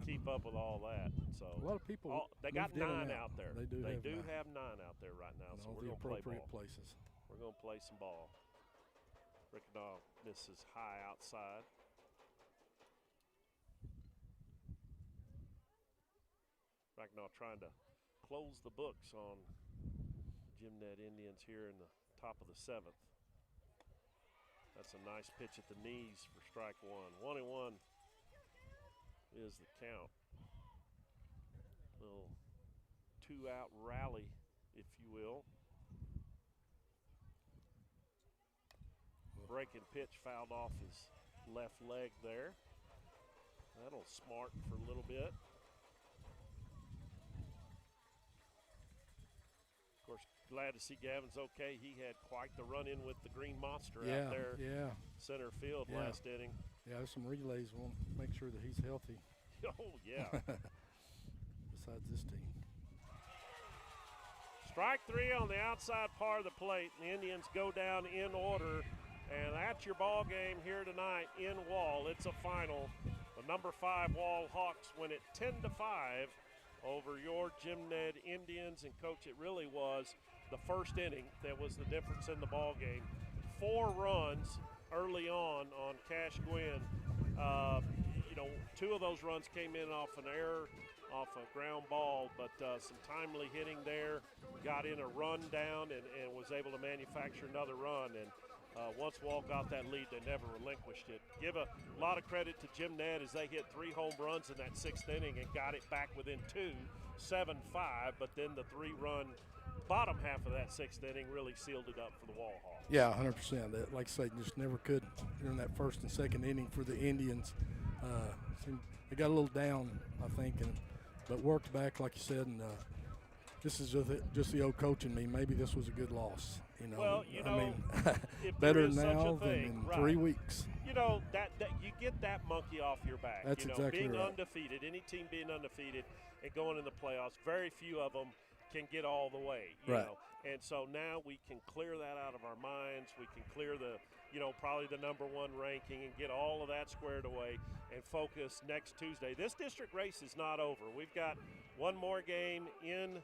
keep up with all that. So a lot of people. They got 9 out there. They do have 9 out there right now. In so all we're the going to play appropriate ball. places. We're going to play some ball. Ricknaw misses high outside. Ricknaw trying to close the books on the Gymnet Indians here in the top of the 7th. That's a nice pitch at the knees for strike one. 1-1 is the count. Little 2-out rally, if you will. Breaking pitch fouled off his left leg there. That'll smart for a little bit. Of course, glad to see Gavin's okay. He had quite the run-in with the Green Monster out there. Center field last inning. Yeah, there's some relays. We'll make sure that he's healthy. Oh, yeah. Besides this team. Strike 3 on the outside part of the plate. The Indians go down in order. And that's your ball game here tonight in Wall. It's a final. The number 5 Wall Hawks win it 10-5 over your Gymnet Indians. And, Coach, it really was the first inning that was the difference in the ball game. 4 runs early on Cash Gwynn. 2 of those runs came in off an error, off a ground ball, but some timely hitting there. Got in a run down and was able to manufacture another run. And once Wall got that lead, they never relinquished it. Give a lot of credit to Gymnet as they hit 3 home runs in that 6th inning and got it back within 2, 7-5, but then the 3-run bottom half of that 6th inning really sealed it up for the Wall Hawks. Yeah, 100%. Like I say, just never could in that 1st and 2nd inning for the Indians. They got a little down, I think, but worked back, like you said, and this is just the old coach in me. Maybe this was a good loss. Well, better now than in 3 weeks. That you get that monkey off your back. That's exactly being right. Undefeated, any team being undefeated and going in the playoffs, very few of them can get all the way. You know? And so now we can clear that out of our minds. We can clear the, probably the number 1 ranking and get all of that squared away and focus next Tuesday. This district race is not over. We've got one more game in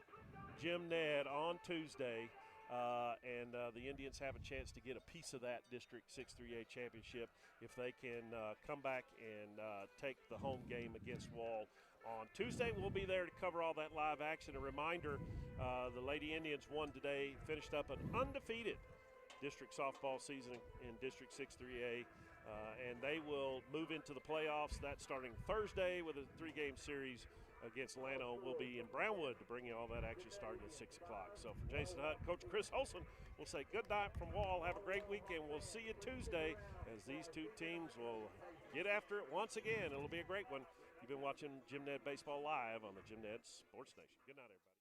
Gymnet on Tuesday. And the Indians have a chance to get a piece of that District 6-3A championship if they can come back and take the home game against Wall on Tuesday. We'll be there to cover all that live action. A reminder, the Lady Indians won today, finished up an undefeated district softball season in District 6-3A, and they will move into the playoffs. That's starting Thursday with a 3-game series against Llano. We'll be in Brownwood to bring you all that action starting at 6 o'clock. So for Jason Hutt, Coach Chris Olson, we'll say good night from Wall. Have a great weekend. We'll see you Tuesday as these 2 teams will get after it once again. It'll be a great one. You've been watching Gymnet Baseball Live on the Gymnet Sports Nation. Good night, everybody.